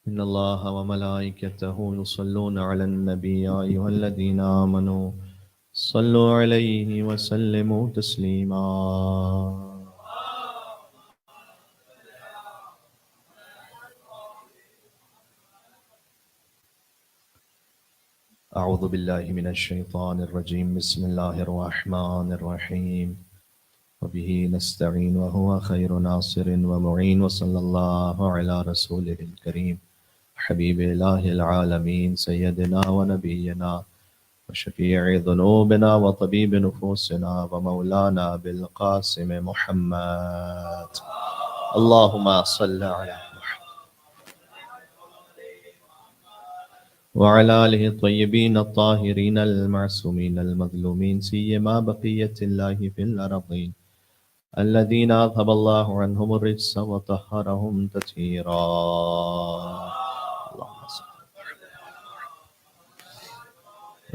إن الله وملائكته يصلون على النبي يا أيها الذين آمنوا صلوا عليه وسلموا تسليما. أعوذ بالله من الشيطان الرجيم. بسم الله الرحمن الرحيم. وبه نستعين وهو خير ناصر ومعين. وصلى الله على رسوله الكريم حبيب إله العالمين سيدنا ونبينا وشفيع ذنوبنا وطبيب نفوسنا ومولانا بالقاسم محمد. اللهم صل على محمد وعلى آله الطيبين الطاهرين المعصومين المظلومين سيما بقية الله في الأرضين الذين أذهب الله عنهم الرجس وطهرهم تطهيرا. اللهم صل.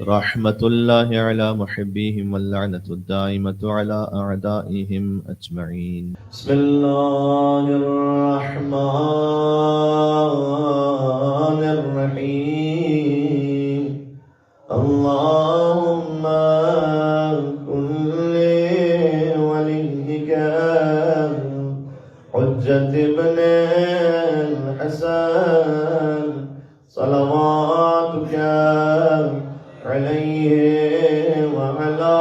رحمة الله على محبيهم واللعنة الدائمة على أعدائهم أجمعين. بسم الله الرحمن الرحيم. اللهم كن لوليك حجة ابن الحسن صلواتك عليه وعلى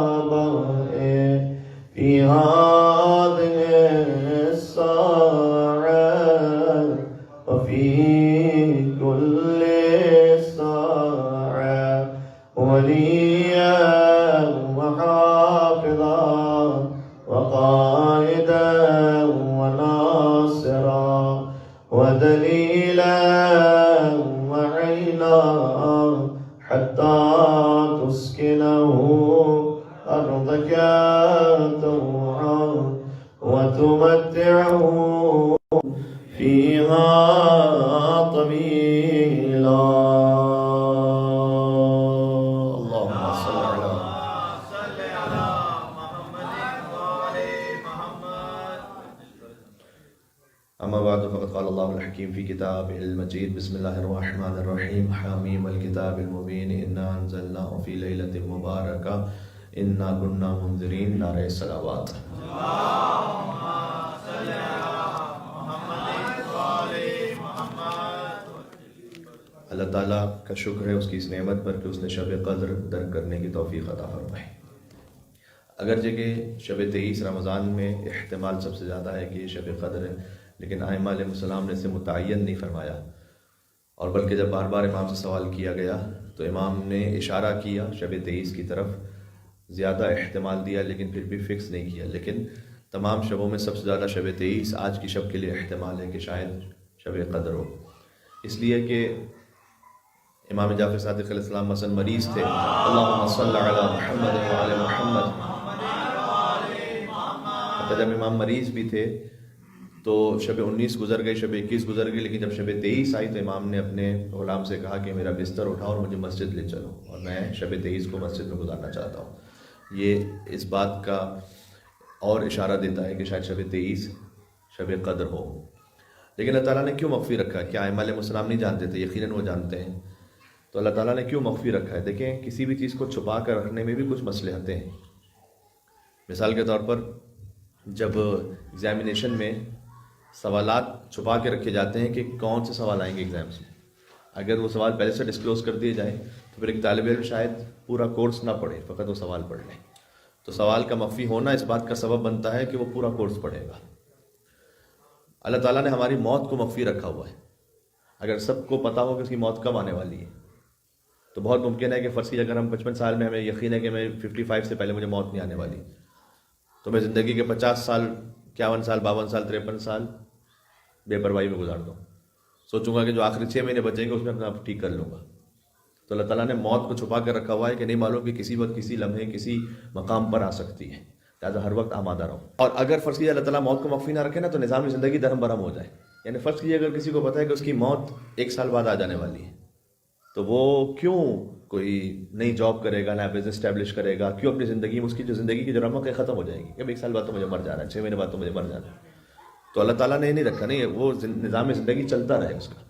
آبائه في هذه الساعة وفي كل ساعة وليا وحافظا وقائدا وناصرا ودليلا وعينا حتى تسكنه أرضك طوعا وتمتعه فيها طويلا. اللهم صل على أما بعد فقد قال الله الحكيم في كتابه المجيد. بسم الله الرحمن الرحيم. حميم الكتاب المبين إنا أنزلناه في ليلة مباركة إنا كنا منذرين. نعرہ صلوات. اللہ تعالیٰ کا شکر ہے اس کی اس نعمت پر کہ اس نے شب قدر درک کرنے کی توفیق عطا فرمائی. اگرچہ کہ شب 23 رمضان میں احتمال سب سے زیادہ ہے کہ یہ شب قدر ہے، لیکن ائمہ علیہ السلام نے اسے متعین نہیں فرمایا، اور بلکہ جب بار بار امام سے سوال کیا گیا تو امام نے اشارہ کیا شب 23 کی طرف، زیادہ احتمال دیا لیکن پھر بھی فکس نہیں کیا. لیکن تمام شبوں میں سب سے زیادہ شب 23 آج کی شب کے لیے احتمال ہے کہ شاید شب قدر ہو، اس لیے کہ امام جعفر صادق علیہ السلام مثلا مریض تھے. اللہم صل علی محمد وعلی محمد. جب امام مریض بھی تھے تو شب 19 گزر گئی، شب 21 گزر گئی، لیکن جب شب 23 آئی تو امام نے اپنے غلام سے کہا کہ میرا بستر اٹھاؤ اور مجھے مسجد لے چلو، اور میں شب 23 کو مسجد میں گزارنا چاہتا ہوں. یہ اس بات کا اور اشارہ دیتا ہے کہ شاید شب 23 شب قدر ہو. لیکن اللہ تعالیٰ نے کیوں مخفی رکھا؟ کیا ائمہ علیہ السلام نہیں جانتے تھے؟ یقیناً وہ جانتے ہیں. تو اللہ تعالیٰ نے کیوں مخفی رکھا ہے؟ دیکھیں، کسی بھی چیز کو چھپا کر رکھنے میں بھی کچھ مصلحتیں ہیں. مثال کے طور پر جب ایگزامینیشن میں سوالات چھپا کے رکھے جاتے ہیں کہ کون سے سوال آئیں گے ایگزامس میں، اگر وہ سوال پہلے سے ڈسکلوز کر دیے جائیں تو پھر ایک طالب علم شاید پورا کورس نہ پڑھے، فقط وہ سوال پڑھ لیں. تو سوال کا مخفی ہونا اس بات کا سبب بنتا ہے کہ وہ پورا کورس پڑھے گا. اللہ تعالیٰ نے ہماری موت کو مخفی رکھا ہوا ہے. اگر سب کو پتہ ہو کہ اس کی موت کب آنے والی ہے تو بہت ممکن ہے کہ فرض کیجیے اگر ہم 55 سال میں ہمیں یقین ہے کہ میں 55 سے پہلے مجھے موت نہیں آنے والی، تو میں زندگی کے 50 سال 51 سال 52 سال 53 سال بے پرواہی میں گزار دوں. سوچوں گا کہ جو آخری 6 مہینے بچیں گے اس میں اپنا آپ ٹھیک کر لوں گا. تو اللہ تعالیٰ نے موت کو چھپا کر رکھا ہوا ہے کہ نہیں معلوم کہ کسی وقت کسی لمحے کسی مقام پر آ سکتی ہے، لہٰذا ہر وقت آمادہ رہو. اور اگر فرض کیجیے اللہ تعالیٰ موت کو مخفی نہ رکھے نا تو نظام زندگی درہم برہم ہو جائے. یعنی فرض کیجیے اگر کسی کو پتہ ہے کہ اس کی موت 1 سال بعد آ جانے والی ہے تو وہ کیوں کوئی نئی جاب کرے گا، نیا بزنس اسٹیبلش کرے گا؟ کیوں اپنی زندگی میں اس کی جو زندگی کی جو رمق ہے ختم ہو جائے گی کہ 1 سال بعد تو مجھے مر جانا ہے، 6 مہینے بعد تو مجھے مر جانا ہے. تو اللہ تعالیٰ نے یہ نہیں رکھا، نہیں وہ نظام زندگی چلتا رہے اس کا.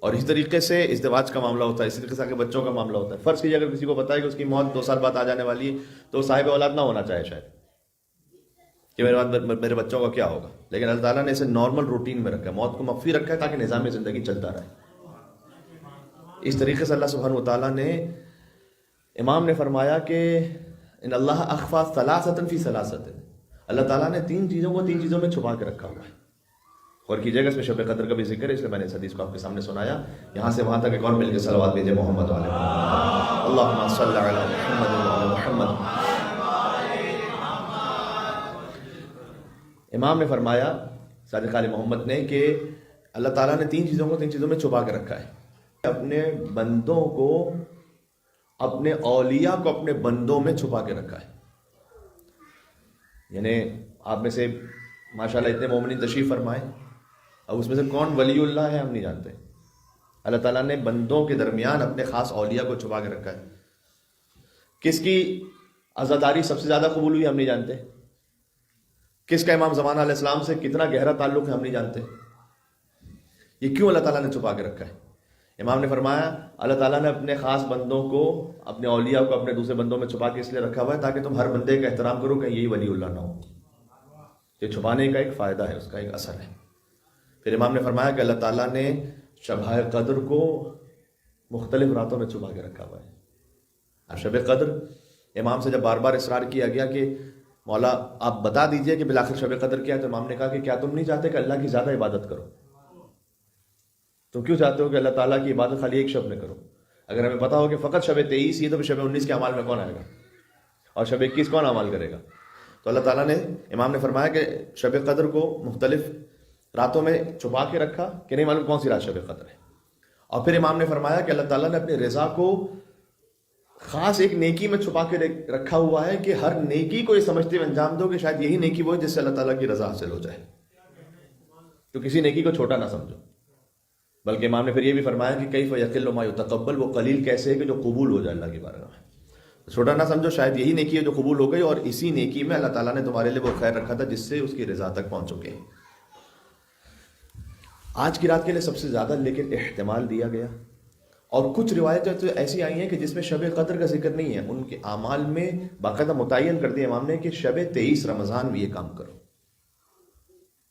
اور اسی طریقے سے ازدواج کا معاملہ ہوتا ہے، اسی طریقے سے آگے بچوں کا معاملہ ہوتا ہے. فرض کیجیے اگر کسی کو پتا ہے کہ اس کی موت 2 سال بعد آ جانے والی ہے تو صاحب اولاد نہ ہونا چاہے شاید کہ میرے بعد میرے بچوں کا کیا ہوگا، لیکن اللہ تعالیٰ نے اسے نارمل روٹین میں رکھا ہے، موت کو مخفی رکھا ہے تاکہ نظام زندگی چلتا رہے. اس طریقے سے اللہ سبحانہ وتعالیٰ نے، امام نے فرمایا کہ ان اللہ اخفا ثلاثۃ فی ثلاثۃ، اللہ تعالیٰ نے 3 چیزوں کو 3 چیزوں میں چھپا کے رکھا ہوا ہے. اور کیجیے گا اس میں شب قدر کا بھی ذکر ہے، اس لیے میں نے اس حدیث کو آپ کے سامنے سنایا. یہاں سے وہاں تک ایک اور مل کے صلوات بھیجے محمد والے محمد، اللہم صلی علی محمد وعلی محمد. امام نے فرمایا صادق آل محمد نے کہ اللہ تعالیٰ نے 3 چیزوں کو 3 چیزوں میں چھپا کے رکھا ہے. اپنے بندوں کو، اپنے اولیاء کو اپنے بندوں میں چھپا کے رکھا ہے. یعنی آپ میں سے ماشاءاللہ اتنے مومنین تشریف فرمائے، اب اس میں سے کون ولی اللہ ہے ہم نہیں جانتے. اللہ تعالیٰ نے بندوں کے درمیان اپنے خاص اولیاء کو چھپا کے رکھا ہے. کس کی عزاداری سب سے زیادہ قبول ہوئی ہم نہیں جانتے. کس کا امام زمانہ علیہ السلام سے کتنا گہرا تعلق ہے ہم نہیں جانتے. یہ کیوں اللہ تعالیٰ نے چھپا کے رکھا ہے؟ امام نے فرمایا اللہ تعالیٰ نے اپنے خاص بندوں کو، اپنے اولیاء کو اپنے دوسرے بندوں میں چھپا کے اس لیے رکھا ہوا ہے تاکہ تم ہر بندے کا احترام کرو کہ یہی ولی اللہ نہ ہو. یہ چھپانے کا ایک فائدہ ہے، اس کا ایک اثر ہے. پھر امام نے فرمایا کہ اللہ تعالیٰ نے شب قدر کو مختلف راتوں میں چھپا کے رکھا ہوا ہے. اب شب قدر، امام سے جب بار بار اصرار کیا گیا کہ مولا آپ بتا دیجئے کہ بالآخر شب قدر کیا ہے، تو امام نے کہا کہ کیا تم نہیں چاہتے کہ اللہ کی زیادہ عبادت کرو؟ تم کیوں چاہتے ہو کہ اللہ تعالیٰ کی عبادت خالی ایک شب میں کرو؟ اگر ہمیں پتا ہو کہ فقط شب 23 یہ، تو پھر شب 19 کے اعمال میں کون آئے گا، اور شب 21 کون اعمال کرے گا؟ تو اللہ تعالیٰ نے، امام نے فرمایا کہ شب قدر کو مختلف راتوں میں چھپا کے رکھا کہ نہیں معلوم کون سی رات شب قدر ہے. اور پھر امام نے فرمایا کہ اللہ تعالیٰ نے اپنی رضا کو خاص ایک نیکی میں چھپا کے رکھا ہوا ہے کہ ہر نیکی کو یہ سمجھتے ہوئے انجام دو کہ شاید یہی نیکی وہ ہے جس سے اللہ تعالیٰ کی رضا حاصل ہو جائے. تو کسی نیکی کو چھوٹا نہ سمجھو. بلکہ امام نے پھر یہ بھی فرمایا کہ کیف یقل ما یتقبل، وہ قلیل کیسے ہے کہ جو قبول ہو جائے اللہ کی بارگاہ میں. چھوٹا نہ سمجھو، شاید یہی نیکی ہے جو قبول ہو گئی، اور اسی نیکی میں اللہ تعالیٰ نے تمہارے لیے وہ خیر رکھا تھا جس سے اس کی رضا تک پہنچ چکے. آج کی رات کے لیے سب سے زیادہ لیکن احتمال دیا گیا، اور کچھ روایتیں تو ایسی آئی ہیں کہ جس میں شب قدر کا ذکر نہیں ہے، ان کے اعمال میں باقاعدہ متعین کر دیا امام نے کہ شب 23 رمضان میں یہ کام کرو.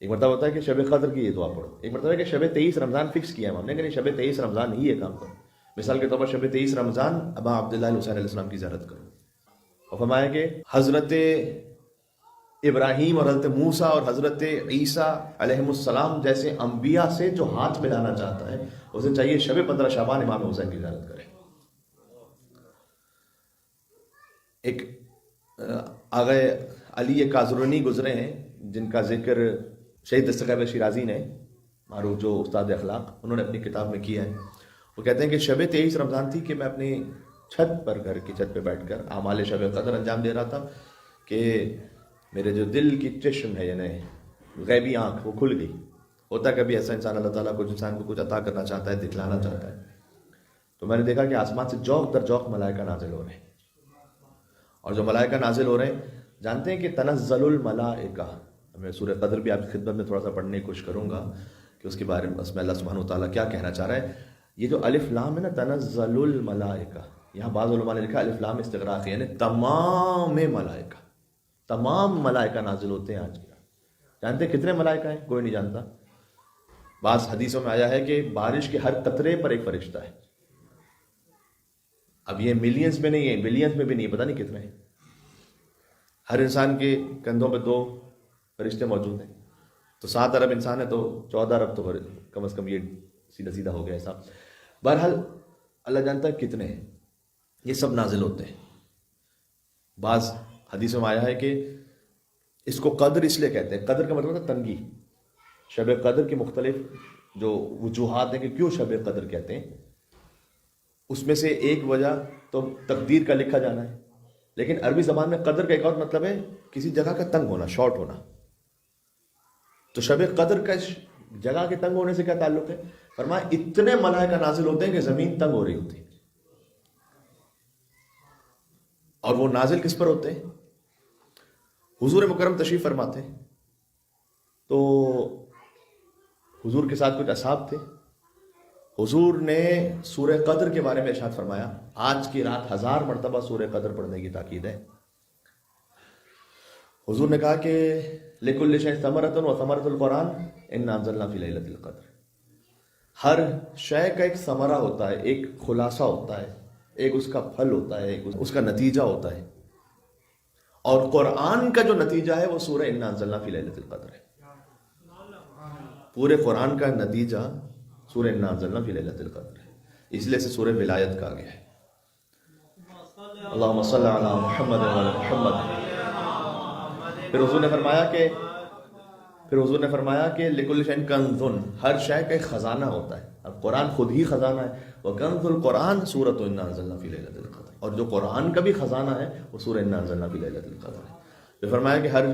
ایک مرتبہ ہوتا ہے کہ شب قدر کی یہ دعا پڑھو، ایک مرتبہ ہے کہ شب 23 رمضان فکس کیا ہے امام نے کہ شب 23 رمضان ہی یہ کام کرو. مثال کے طور پر شب 23 رمضان ابا عبداللہ حسین علیہ السلام کی زیارت کرو. اور فرمایا کہ حضرت ابراہیم اور حضرت موسیٰ اور حضرت عیسیٰ علیہ السلام جیسے انبیاء سے جو ہاتھ ملانا چاہتا ہے اسے چاہیے شب 15 شعبان امام حسین کی زیارت کرے. ایک آغا علی کازرونی گزرے ہیں جن کا ذکر شہید دستگیر شیرازی نے، معروف جو استاد اخلاق، انہوں نے اپنی کتاب میں کیا ہے. وہ کہتے ہیں کہ شب 23 رمضان تھی کہ میں اپنی چھت پر، گھر کی چھت پہ بیٹھ کر اعمال شب قدر انجام دے رہا تھا کہ میرے جو دل کی چشم ہے، یعنی غیبی آنکھ، وہ کھل گئی. ہوتا ہے کبھی ایسا انسان، اللہ تعالیٰ کچھ انسان کو کچھ عطا کرنا چاہتا ہے، دکھلانا چاہتا ہے. تو میں نے دیکھا کہ آسمان سے جوق در جوق ملائکہ نازل ہو رہے ہیں، اور جو ملائکہ نازل ہو رہے ہیں، جانتے ہیں کہ تنزل الملائکہ، میں سورہ قدر بھی آپ کی خدمت میں تھوڑا سا پڑھنے کی کوشش کروں گا کہ اس کے بارے میں اس میں اللہ سبحانہ وتعالیٰ کیا کہنا چاہ رہا ہے. یہ جو الف لام ہے نا، تنزل الملائکہ، یہاں بعض علماء نے لکھا الف لام استغراق، یعنی تمام ملائکہ، تمام ملائکہ نازل ہوتے ہیں آج کی رات. جانتے ہیں کتنے ملائکہ ہیں؟ کوئی نہیں جانتا. بعض حدیثوں میں آیا ہے کہ بارش کے ہر قطرے پر ایک فرشتہ ہے. اب یہ ملینز میں نہیں ہے، بلینز میں بھی نہیں، پتہ نہیں کتنے ہیں. ہر انسان کے کندھوں پہ 2 فرشتے موجود ہیں، تو 7 ارب انسان ہے تو 14 ارب تو کم از کم یہ سیدھا سیدھا ہو گیا ایسا. بہرحال اللہ جانتا ہے کتنے ہیں. یہ سب نازل ہوتے ہیں. بعض حدیثوں میں آیا ہے کہ اس کو قدر اس لیے کہتے ہیں، قدر کا مطلب ہے تنگی. شب قدر کی مختلف جو وجوہات ہیں کہ کیوں شب قدر کہتے ہیں، اس میں سے ایک وجہ تو تقدیر کا لکھا جانا ہے، لیکن عربی زبان میں قدر کا ایک اور مطلب ہے کسی جگہ کا تنگ ہونا، شارٹ ہونا. تو شب قدر کا جگہ کے تنگ ہونے سے کیا تعلق ہے؟ فرمایا اتنے ملائکہ نازل ہوتے ہیں کہ زمین تنگ ہو رہی ہوتی ہے. اور وہ نازل کس پر ہوتے ہیں؟ حضور مکرم تشریف فرماتے ہیں تو حضور کے ساتھ کچھ اصحاب تھے. حضور نے سورہ قدر کے بارے میں ارشاد فرمایا, آج کی رات 1000 مرتبہ سورہ قدر پڑھنے کی تاکید ہے. حضور نے کہا کہ لِكُلِّ شَيْءٍ ثَمَرَةٌ وَثَمَرَةُ الْقُرْآنِ إِنَّا أَنزَلْنَا فِي لَيْلَةِ الْقَدْرِ. ہر شے کا ایک ثمرہ ہوتا ہے, ایک خلاصہ ہوتا ہے, ایک اس کا پھل ہوتا ہے, ایک اس کا نتیجہ ہوتا ہے. اور قرآن کا جو نتیجہ ہے وہ سورہ إِنَّا أَنزَلْنَا فِي لَيْلَةِ الْقَدْرِ ہے. پورے قرآن کا نتیجہ سورہ إِنَّا أَنزَلْنَا فِي لَيْلَةِ الْقَدْرِ ہے. اس لیے سے سورہ ولایت کہا گیا ہے. اللہم صلی علی محمد وعلی محمد. پھر حضور نے فرمایا کہ لِكُلِّ شَيْءٍ كَنْزٌ, ہر شے کا ایک خزانہ ہوتا ہے. اب قرآن خود ہی خزانہ ہے. وَكَنْزُ الْقُرْآنِ سورۃ إِنَّا أَنزَلْنَا فِي لَيْلَةِ الْقَدْرِ, اور جو قرآن کا بھی خزانہ ہے وہ سورہ إِنَّا أَنزَلْنَا فِي لَيْلَةِ الْقَدْرِ ہے. پھر فرمایا کہ ہر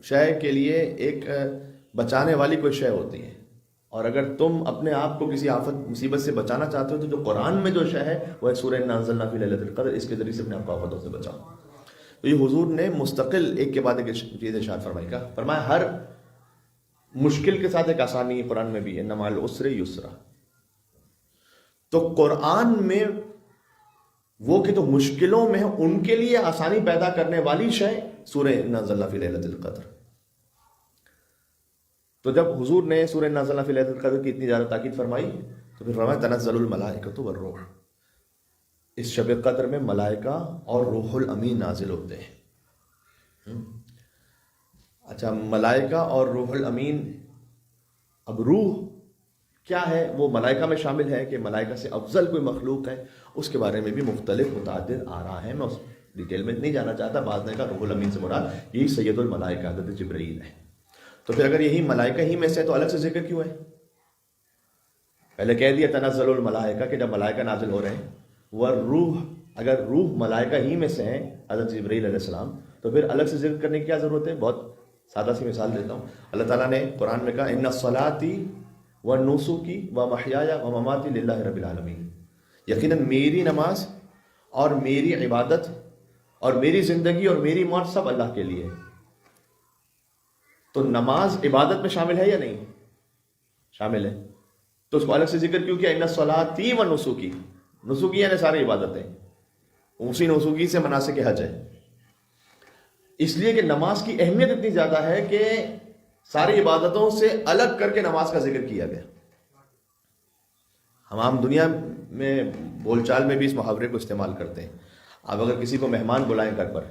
شے کے لیے ایک بچانے والی کوئی شے ہوتی ہے, اور اگر تم اپنے آپ کو کسی آفت مصیبت سے بچانا چاہتے ہو تو جو قرآن میں جو شے ہے وہ ہے سورہ إِنَّا أَنزَلْنَا فِي لَيْلَةِ الْقَدْرِ. اس کے ذریعے سے اپنے آپ کو آفتوں سے بچاؤ. تو یہ حضور نے مستقل ایک کے بعد ایک چیز ارشاد فرمائی کا. فرمایا ہر مشکل کے ساتھ ایک آسانی ہے قرآن میں بھی, إِنَّ مَعَ الْعُسْرِ يُسْرًا. تو قرآن میں وہ کہ تو مشکلوں میں ان کے لیے آسانی پیدا کرنے والی شے سورہ إِنَّا أَنزَلْنَا فِي لَيْلَةِ الْقَدْرِ. تو جب حضور نے سورہ إِنَّا أَنزَلْنَا فِي لَيْلَةِ الْقَدْرِ کی اتنی زیادہ تاکید فرمائی تو پھر فرمایا تنزل الملائکۃ والروح. اس شب قدر میں ملائکہ اور روح الامین نازل ہوتے ہیں. اچھا, ملائکہ اور روح الامین, اب روح کیا ہے وہ ملائکہ میں شامل ہے کہ ملائکہ سے افضل کوئی مخلوق ہے, اس کے بارے میں بھی مختلف متعدد آراء ہیں. میں اس ڈیٹیل میں نہیں جانا چاہتا. بعض نے کہا روح الامین سے مراد یہی سید الملائکہ حضرت جبرائیل ہے. تو پھر اگر یہی ملائکہ ہی میں سے تو الگ سے ذکر کیوں ہے؟ پہلے کہہ دیا تنزل الملائکہ کہ جب ملائکہ نازل ہو رہے ہیں, والروح اگر روح ملائکہ ہی میں سے ہیں حضرت جبرائیل علیہ السلام, تو پھر الگ سے ذکر کرنے کی کیا ضرورت ہے؟ بہت سادہ سی مثال دیتا ہوں. اللہ تعالیٰ نے قرآن میں کہا ان صلاتی و نسکی و محیایا و مماتی للہ رب العالمین. یقیناً میری نماز اور میری عبادت اور میری زندگی اور میری موت سب اللہ کے لیے. تو نماز عبادت میں شامل ہے یا نہیں؟ شامل ہے. تو اس کو الگ سے ذکر کیوں کیا؟ ان صلاتی و نسکی. نسکی یعنی ساری عبادتیں, اسی نسکی سے مناسک حج ہے. اس لیے کہ نماز کی اہمیت اتنی زیادہ ہے کہ ساری عبادتوں سے الگ کر کے نماز کا ذکر کیا گیا. ہم عام دنیا میں بول چال میں بھی اس محاورے کو استعمال کرتے ہیں. آپ اگر کسی کو مہمان بلائیں گھر پر,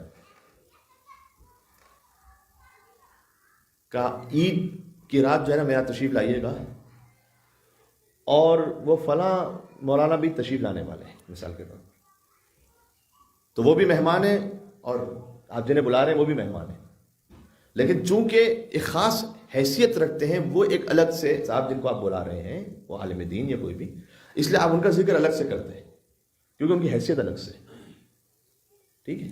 کہا عید کی رات جو ہے نا میرا تشریف لائیے گا, اور وہ فلاں مولانا بھی تشریف لانے والے ہیں مثال کے طور پر, تو وہ بھی مہمان ہیں اور آپ جنہیں بلا رہے ہیں وہ بھی مہمان ہیں. لیکن چونکہ ایک خاص حیثیت رکھتے ہیں وہ ایک الگ سے صاحب جن کو آپ بلا رہے ہیں وہ عالم دین یا کوئی بھی, اس لیے آپ ان کا ذکر الگ سے کرتے ہیں کیونکہ ان کی حیثیت الگ سے. ٹھیک ہے.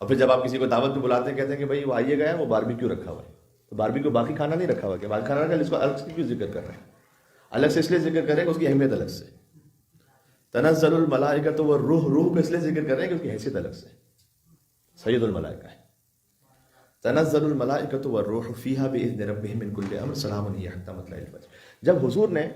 اور پھر جب آپ کسی کو دعوت میں بلاتے ہیں کہتے ہیں کہ بھائی وہ آئیے گا, وہ باربیکیو رکھا ہوا ہے, تو باربیکیو باقی کھانا نہیں رکھا ہوا کہ باقی کھانا رکھا, اس کو الگ سے کیوں ذکر کر رہے ہیں؟ الگ سے اس لیے ذکر کر رہے ہیں کہ اس کی اہمیت الگ سے. تنزل الملائکۃ والروح, روح کو اس لیے ذکر کر رہے ہیں کہ اس کی حیثیت الگ سے سید الملائکہ ہے. تنزل الملائکۃ والروح فیہا بإذن ربہم من کل امر سلام ہی حتی مطلع الفجر. جب حضور نے,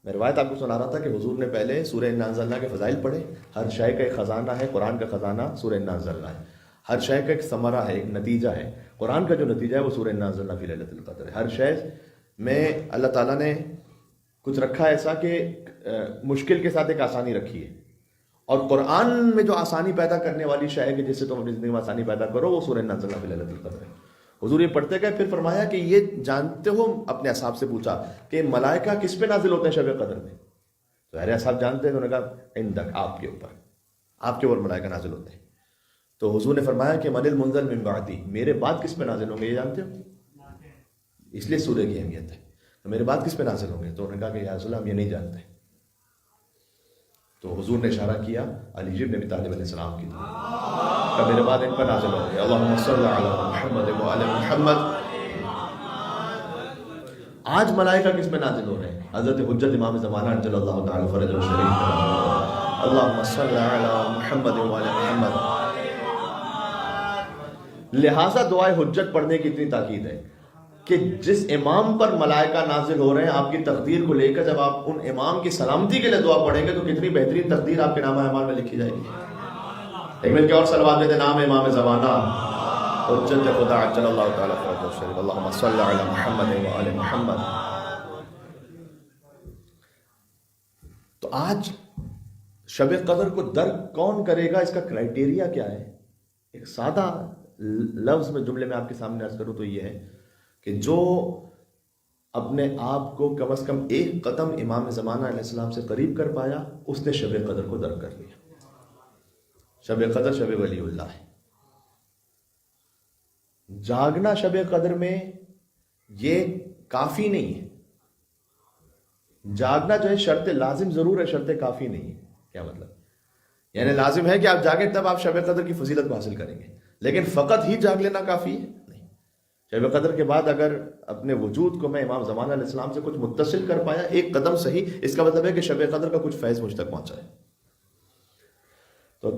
میں روایت آپ کو سنا رہا تھا کہ حضور نے پہلے سورہ انا انزلنا کے فضائل پڑھے. ہر شے کا ایک خزانہ ہے, قرآن کا خزانہ سورہ انا انزلنا ہے. ہر شے کا ایک ثمرہ ہے, ایک نتیجہ ہے. قرآن کا جو نتیجہ ہے وہ سورہ انا انزلنا فی لیلۃ القدر ہے. ہر شے میں اللہ تعالیٰ نے کچھ رکھا ایسا کہ مشکل کے ساتھ ایک آسانی رکھی ہے, اور قرآن میں جو آسانی پیدا کرنے والی شے ہے کہ جس سے تم اپنی زندگی میں آسانی پیدا کرو وہ سورہ انا انزلنا فی لیلۃ القدر ہے. حضور یہ پڑھتے گئے, پھر فرمایا کہ یہ جانتے ہو, اپنے اصحاب سے پوچھا کہ ملائکہ کس پہ نازل ہوتے ہیں شب قدر میں؟ تو ارے اصحاب جانتے ہیں, انہوں نے کہا عندک, آپ کے اوپر, آپ کے اوپر ملائکہ نازل ہوتے ہیں. تو حضور نے فرمایا کہ من المنزل من بعدی, میرے بعد کس پہ نازل ہوں گے یہ جانتے ہو؟ اس لیے سورہ کی اہمیت ہے. تو میرے بعد کس پہ نازل ہوں گے؟ تو انہوں نے کہا کہ یا رسول اللہ ہم یہ نہیں جانتے. تو حضور نے اشارہ کیا علی بن ابی طالب علیہ السلام کی طرف کہ میرے بعد ان پر نازل ہوں گے. اللہم صلی علی محمد و علی محمد. آج ملائکہ کس پہ نازل ہو رہے ہیں؟ حضرت حجت امام زمانہ عجل اللہ تعالی فرجہ الشریف. اللہم صلی علی محمد و علی محمد. لہٰذا دعائے حجت پڑھنے کی اتنی تاکید ہے کہ جس امام پر ملائکہ نازل ہو رہے ہیں آپ کی تقدیر کو لے کر، جب آپ ان امام کی سلامتی کے لیے دعا پڑھیں گے تو کتنی بہترین تقدیر آپ کے نامہ اعمال میں لکھی جائے گی۔ ایک منٹ کے اور صلوات دیتے، نام امام زمانہ حجت خدا عجل اللہ تعالیٰ فرجہ الشریف، اللہم صلی علی محمد و آل محمد۔ تو آج شب قدر کو درک کون کرے گا، اس کا کرائٹیریا کیا ہے؟ ایک سادہ لفظ میں جملے میں آپ کے سامنے عرض کروں تو یہ ہے کہ جو اپنے آپ کو کم از کم ایک قدم امام زمانہ علیہ السلام سے قریب کر پایا، اس نے شب قدر کو درک کر لیا۔ شب قدر شب ولی اللہ ہے۔ جاگنا شب قدر میں یہ کافی نہیں ہے۔ جاگنا جو ہے شرط لازم ضرور ہے، شرط کافی نہیں ہے۔ کیا مطلب؟ یعنی لازم ہے کہ آپ جاگیں تب آپ شب قدر کی فضیلت کو حاصل کریں گے، لیکن فقط ہی جاگ لینا کافی ہے نہیں۔ شب قدر کے بعد اگر اپنے وجود کو میں امام زمانہ علیہ السلام سے کچھ متصل کر پایا، ایک قدم صحیح، اس کا مطلب ہے کہ شب قدر کا کچھ فیض مجھ تک پہنچا ہے۔ تو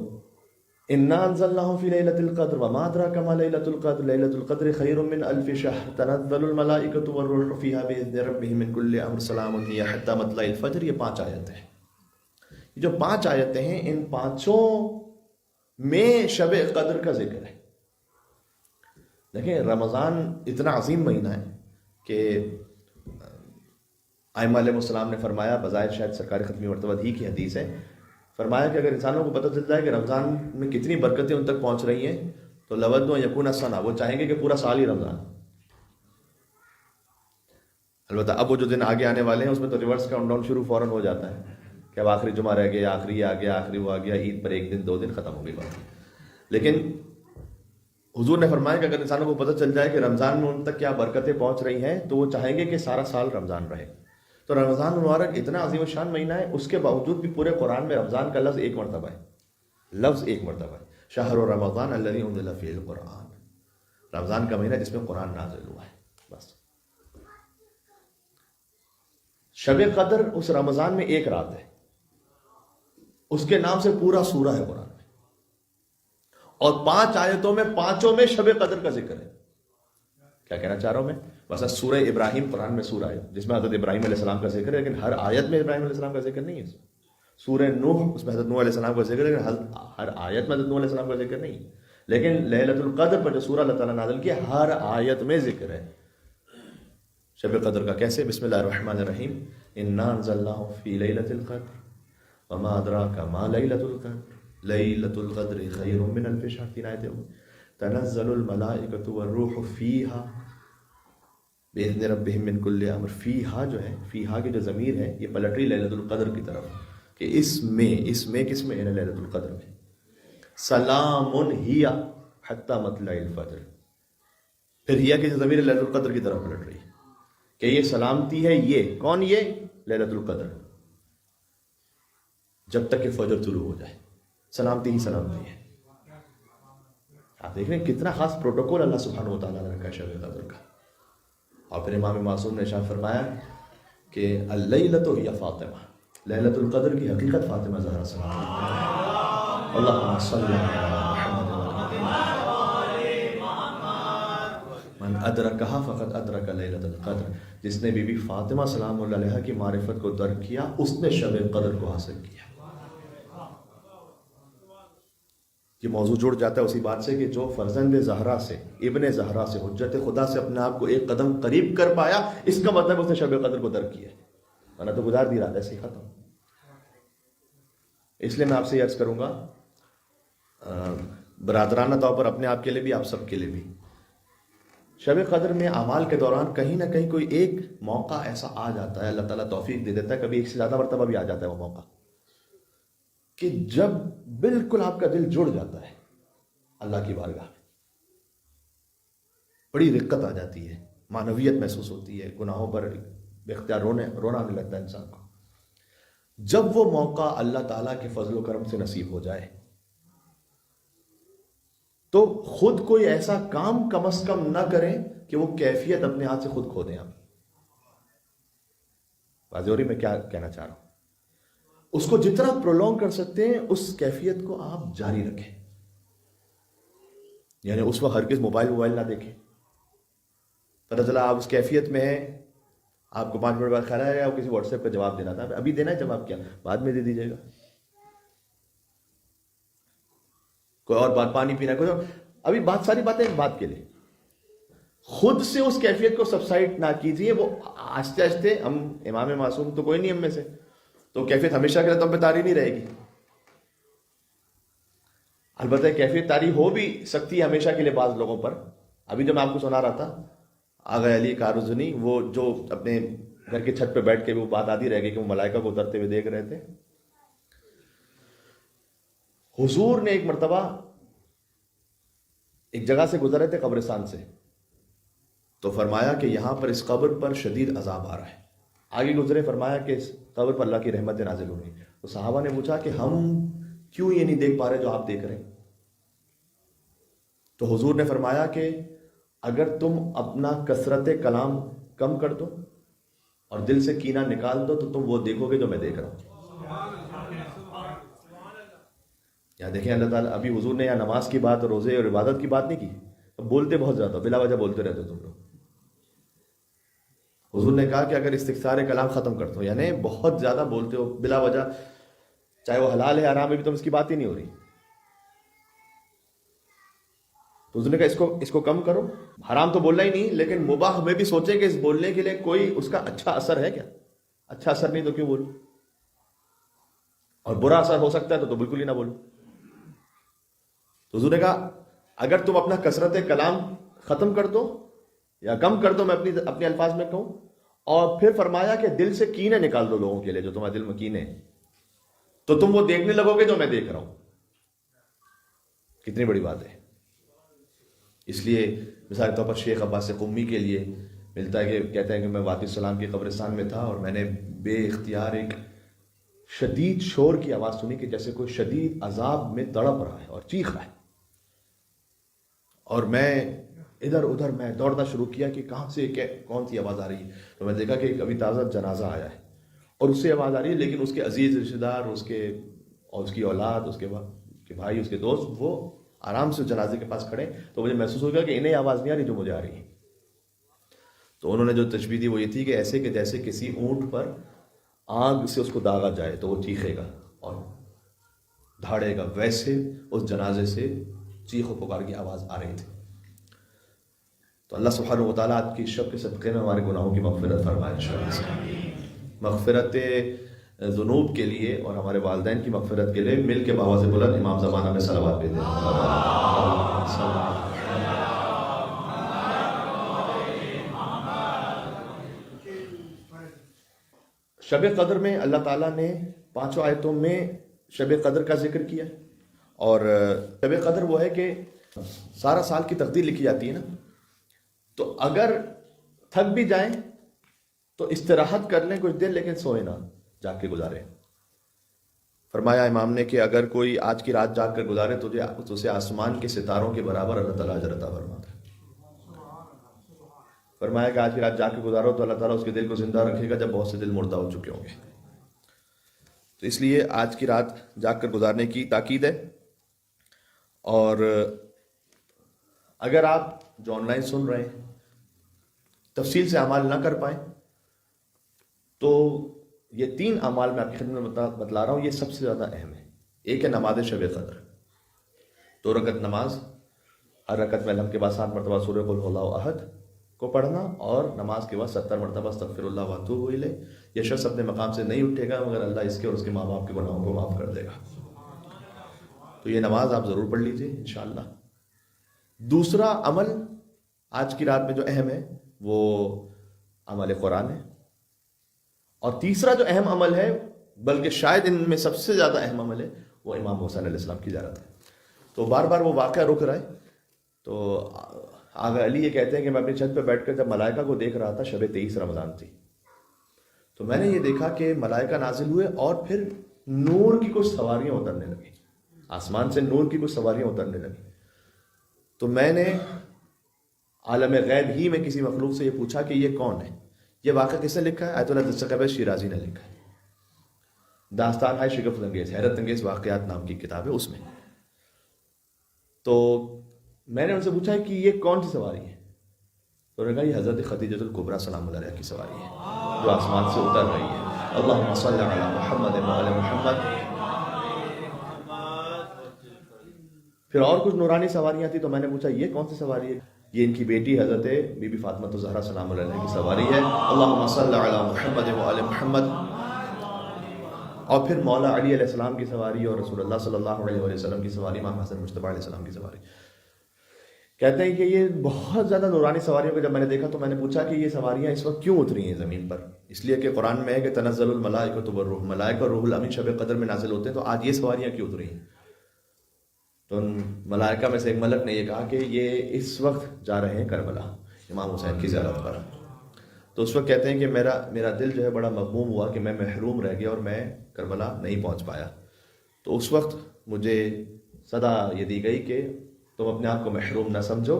انا انزلناہ فی لیلۃ القدر وما ادراک ما لیلۃ القدر لیلۃ القدر خیر من الف شہر تنزل الملائکۃ والروح فیہا باذن ربہم من کل امر سلام ہی حتی مطلع الفجر۔ یہ 5 آیتیں ہیں۔ یہ جو 5 آیتیں ہیں، ان 5 میں شب قدر کا ذکر ہے۔ دیکھیں رمضان اتنا عظیم مہینہ ہے کہ ائمہ علیہ السلام نے فرمایا، بظاہر شاید سرکار ختمی مرتبہ ہی کی حدیث ہے، فرمایا کہ اگر انسانوں کو پتہ چل جائے کہ رمضان میں کتنی برکتیں ان تک پہنچ رہی ہیں تو لودوا یکون السنہ، وہ چاہیں گے کہ پورا سال ہی رمضان۔ البتہ اب وہ جو دن آگے آنے والے ہیں اس میں تو ریورس کاؤنٹ ڈاؤن شروع فوراً ہو جاتا ہے کہ اب آخری جمعہ رہ گیا، آخری آ گیا، آخری وہ آ گیا، عید پر 1 دن 2 دن ختم ہو گئی بات۔ لیکن حضور نے فرمایا کہ اگر انسانوں کو پتہ چل جائے کہ رمضان میں ان تک کیا برکتیں پہنچ رہی ہیں تو وہ چاہیں گے کہ سارا سال رمضان رہے۔ تو رمضان مبارک اتنا عظیم الشان مہینہ ہے، اس کے باوجود بھی پورے قرآن میں رمضان کا لفظ 1 مرتبہ ہے، لفظ 1 مرتبہ ہے، شہر رمضان الذی انزل فیہ القرآن، رمضان کا مہینہ جس میں قرآن نازل ہوا ہے۔ بس شب قدر اس رمضان میں 1 رات ہے، اس کے نام سے پورا سورہ ہے قرآن میں، اور 5 آیتوں میں 5 میں شب قدر کا ذکر ہے۔ کیا کہنا چاہ رہا ہوں میں؟ مثلا سورہ ابراہیم قرآن میں سورہ ہے جس میں حضرت ابراہیم علیہ السلام کا ذکر ہے، لیکن ہر آیت میں ابراہیم علیہ السلام کا ذکر نہیں ہے۔ سورہ نوح اس میں حضرت نوح علیہ السلام کا ذکر ہے، لیکن ہر آیت میں حضرت نوح علیہ السلام کا ذکر نہیں ہے۔ لیکن لیلۃ القدر پر جو سورہ اللہ تعالیٰ نازل کیا، ہر آیت میں ذکر ہے شب قدر کا۔ کیسے؟ بسم اللہ الرحمن الرحیم، انا انزلناہ فی لیلۃ القدر وما ادراک ما لیلۃ القدر لیلۃ القدر خیر من الف شہر۔ 3 آیتیں ہوئی۔ تنزل الملائکۃ والروح فیہا باذن ربہم من کل امر۔ فیہا جو ہے، فیہا کی جو ضمیر ہے یہ پلٹ رہی لیلۃ القدر کی طرف کہ اس میں کس میں ہے؟ لیلۃ القدر میں۔ سلام ہی حتی مطلع الفجر، پھر ہیا کی جو ضمیر ہے لیلۃ القدر کی طرف پلٹ رہی ہے کہ یہ سلامتی ہے۔ یہ کون؟ یہ لیلۃ القدر، جب تک کہ فجر طلوع ہو جائے، سلامتی ہی سلامتی ہے۔ آپ دیکھ رہے ہیں کتنا خاص پروٹوکول اللہ سبحانہ و تعالیٰ نے رکھا ہے شب قدر کا۔ اور پھر امام معصوم نے ارشاد فرمایا کہ اللیلۃ ہی فاطمہ، لیلۃ القدر کی حقیقت فاطمہ زہرا سلام اللہ، اللہم صلی علی محمد من ادرکہا فقد ادرک لیلۃ القدر۔ جس نے بی بی فاطمہ سلام اللہ علیہا کی معرفت کو درک کیا، اس نے شب قدر کو حاصل کیا۔ یہ موضوع جڑ جاتا ہے اسی بات سے کہ جو فرزند زہرا سے، ابن زہرا سے، حجت خدا سے اپنے آپ کو 1 قدم قریب کر پایا، اس کا مطلب اس نے شب قدر کو درک کیا ہے، ورنہ تو گزار دی رات ایسے ہی ختم۔ اس لیے میں آپ سے یہ عرض کروں گا برادرانہ طور پر اپنے آپ کے لیے بھی، آپ سب کے لیے بھی، شب قدر میں اعمال کے دوران کہیں نہ کہیں کوئی ایک موقع ایسا آ جاتا ہے، اللہ تعالیٰ توفیق دے دیتا ہے، کبھی 1 سے زیادہ مرتبہ بھی آ جاتا ہے وہ موقع، کہ جب بالکل آپ کا دل جڑ جاتا ہے اللہ کی بارگاہ میں، بڑی رقت آ جاتی ہے، معنویت محسوس ہوتی ہے، گناہوں پر بے اختیار رونا آنے لگتا ہے انسان کو۔ جب وہ موقع اللہ تعالیٰ کے فضل و کرم سے نصیب ہو جائے تو خود کوئی ایسا کام کم از کم نہ کریں کہ وہ کیفیت اپنے ہاتھ سے خود کھو دیں۔ آپ واضح ہو رہی میں کیا کہنا چاہ رہا ہوں؟ اس کو جتنا پرولونگ کر سکتے ہیں اس کیفیت کو آپ جاری رکھیں۔ یعنی اس وقت ہرگز موبائل نہ دیکھیں. پتہ چلا آپ اس کیفیت میں ہیں، آپ کو 5 منٹ بعد خیال آیا کسی واٹس ایپ پہ جواب دینا تھا، ابھی دینا ہے جواب، کیا بعد میں دے دیجیے گا. کوئی اور بات، پانی پینا، کوئی ابھی بات، ساری باتیں ایک بات کے لیے. خود سے اس کیفیت کو سبسائڈ نہ کیجیے. وہ آہستہ آہستہ، ہم امام معصوم تو کوئی نہیں ہم میں سے، تو کیفیت ہمیشہ کے لیے تو ہم پہ طاری نہیں رہے گی. البتہ کیفیت طاری ہو بھی سکتی ہے ہمیشہ کے لیے بعض لوگوں پر. ابھی جو میں آپ کو سنا رہا تھا آغا علی کارزنی، وہ جو اپنے گھر کے چھت پہ بیٹھ کے وہ بات آتی رہ گئی کہ وہ ملائکہ کو اترتے ہوئے دیکھ رہے تھے. حضور نے ایک مرتبہ ایک جگہ سے گزر رہے تھے، قبرستان سے، تو فرمایا کہ یہاں پر اس قبر پر شدید عذاب آ رہا ہے. آگے گزرے، فرمایا کہ اس قبر پر اللہ کی رحمت نازل ہو رہی. تو صحابہ نے پوچھا کہ ہم کیوں یہ نہیں دیکھ پا رہے جو آپ دیکھ رہے ہیں؟ تو حضور نے فرمایا کہ اگر تم اپنا کثرت کلام کم کر دو اور دل سے کینہ نکال دو تو تم وہ دیکھو گے جو میں دیکھ رہا ہوں. یا دیکھیں اللہ تعالیٰ، ابھی حضور نے یا نماز کی بات، روزے اور عبادت کی بات نہیں کی، بولتے بہت زیادہ، بلا وجہ بولتے رہتے تم لوگ. حضور نے کہا کہ اگر استکثار کلام ختم کر دو، یعنی بہت زیادہ بولتے ہو بلا وجہ، چاہے وہ حلال ہے حرام ہے بھی، تم اس کی بات ہی نہیں ہو رہی. تو حضور نے کہا اس کو کم کرو. حرام تو بولنا ہی نہیں، لیکن مباح میں بھی سوچیں کہ اس بولنے کے لیے کوئی اس کا اچھا اثر ہے کیا؟ اچھا اثر نہیں تو کیوں بولو؟ اور برا اثر ہو سکتا ہے تو بالکل ہی نہ بولو. تو حضور نے کہا اگر تم اپنا کثرت کلام ختم کر دو یا کم کر دو، میں اپنے الفاظ میں کہوں، اور پھر فرمایا کہ دل سے کینے نکال دو لوگوں کے لیے جو تمہارے دل میں کینے، تو تم وہ دیکھنے لگو گے جو میں دیکھ رہا ہوں. کتنی بڑی بات ہے. اس لیے مثال کے طور پر شیخ عباس قمی کے لیے ملتا ہے کہ کہتے ہیں کہ میں وادی السلام کی قبرستان میں تھا اور میں نے بے اختیار ایک شدید شور کی آواز سنی کہ جیسے کوئی شدید عذاب میں تڑپ رہا ہے اور چیخ رہا ہے. اور میں ادھر ادھر میں دوڑنا شروع کیا کہ کہاں سے کون سی آواز آ رہی ہے. تو میں دیکھا کہ ابھی تازہ جنازہ آیا ہے اور اس سے آواز آ رہی ہے، لیکن اس کے عزیز رشتہ دار، اس کی اولاد، اس کے بھائی، اس کے دوست، وہ آرام سے جنازے کے پاس کھڑے. تو مجھے محسوس ہو گیا کہ انہیں آواز نہیں آ رہی جو مجھے آ رہی ہے. تو انہوں نے جو تشبیہ دی وہ یہ تھی کہ ایسے کہ جیسے کسی اونٹ پر آگ سے اس کو داغا جائے تو وہ چیخے گا اور دھاڑے گا، ویسے اس جنازے سے چیخ و پکار کی آواز آ رہی تھی. تو اللہ سبحانہ و تعالیٰ آج کی شب کے صدقے میں ہمارے گناہوں کی مغفرت فرمائے انشاءاللہ. مغفرت ذنوب کے لیے اور ہمارے والدین کی مغفرت کے لیے مل کے بآواز بلند امام زمانہ میں صلوات بھیجیں. شب قدر میں اللہ تعالیٰ نے 5 آیتوں میں شب قدر کا ذکر کیا. اور شب قدر وہ ہے کہ سارا سال کی تقدیر لکھی جاتی ہے نا، تو اگر تھک بھی جائیں تو استراحت کر لیں کچھ دیر، لیکن سوئیں نہ، جاگ کے گزاریں. فرمایا امام نے کہ اگر کوئی آج کی رات جاگ کر گزارے تو اسے آسمان کے ستاروں کے برابر اللہ تعالیٰ اجر عطا فرماتا ہے. فرمایا کہ آج کی رات جاگ کے گزارو تو اللہ تعالیٰ اس کے دل کو زندہ رکھے گا جب بہت سے دل مردہ ہو چکے ہوں گے. تو اس لیے آج کی رات جاگ کر گزارنے کی تاکید ہے. اور اگر آپ جو آن لائن سن رہے ہیں تفصیل سے اعمال نہ کر پائیں تو یہ 3 اعمال میں آپ کی خدمت میں بتلا رہا ہوں، یہ سب سے زیادہ اہم ہے. ایک ہے نماز شب قدر، 2 رکعت نماز، ہر رکعت میں الحمد کے بعد 7 مرتبہ سورہ قل هو اللہ احد کو پڑھنا، اور نماز کے بعد 70 مرتبہ استغفر اللہ واتوب الیہ. یہ شخص اپنے مقام سے نہیں اٹھے گا مگر اللہ اس کے اور اس کے ماں باپ کے گناہوں کو معاف کر دے گا. تو یہ نماز آپ ضرور پڑھ لیجئے انشاءاللہ. دوسرا عمل آج کی رات میں جو اہم ہے وہ عمل قرآن ہے. اور تیسرا جو اہم عمل ہے، بلکہ شاید ان میں سب سے زیادہ اہم عمل ہے، وہ امام حسین علیہ السلام کی زیارت ہے. تو بار بار وہ واقعہ رک رہا ہے. تو آغا علی یہ کہتے ہیں کہ میں اپنی چھت پہ بیٹھ کر جب ملائکہ کو دیکھ رہا تھا، شب 23 رمضان تھی، تو میں نے یہ دیکھا کہ ملائکہ نازل ہوئے اور پھر نور کی کچھ سواریاں اترنے لگی، آسمان سے نور کی کچھ سواریاں اترنے لگی. تو میں نے عالم غیب ہی میں کسی مخلوق سے یہ پوچھا کہ یہ کون ہے. یہ واقعہ کس نے لکھا ہے؟ آیت اللہ دستقیب شیرازی نے لکھا ہے. داستان ہے شگفت انگیز، حیرت انگیز واقعات نام کی کتاب ہے اس میں. تو میں نے ان سے پوچھا ہے کہ یہ کون سی سواری ہے؟ تو انہوں نے کہا یہ حضرت خدیجۃ الکبریٰ سلام اللہ علیہ کی سواری ہے جو آسمان سے اتر رہی ہے۔ اللہم صلی علی محمد وعلی محمد۔ پھر اور کچھ نورانی سواریاں تھیں، تو میں نے پوچھا یہ کون سی سواری ہے؟ یہ ان کی بیٹی حضرت بی بی فاطمہ الزہرا سلام اللہ علیہ کی سواری ہے۔ اللہم صلی علی محمد وعلی محمد۔ اور پھر مولا علی علیہ السلام کی سواری اور رسول اللہ صلی اللہ علیہ وسلم کی سواری، امام حسن مجتبیٰ علیہ السلام کی سواری۔ کہتے ہیں کہ یہ بہت زیادہ نورانی سواریوں کو جب میں نے دیکھا تو میں نے پوچھا کہ یہ سواریاں اس وقت کیوں اتری ہیں زمین پر؟ اس لیے کہ قرآن میں ہے کہ تنزل الملائکۃ والروح، ملائکہ اور روح الامین شب قدر میں نازل ہوتے ہیں، تو آج یہ سواریاں کیوں اتری ہیں؟ تو ان ملائکہ میں سے ایک ملک نے یہ کہا کہ یہ اس وقت جا رہے ہیں کربلا امام حسین کی زیارت پر۔ تو اس وقت کہتے ہیں کہ میرا دل جو ہے بڑا مغموم ہوا کہ میں محروم رہ گیا اور میں کربلا نہیں پہنچ پایا۔ تو اس وقت مجھے صدا یہ دی گئی کہ تم اپنے آپ کو محروم نہ سمجھو،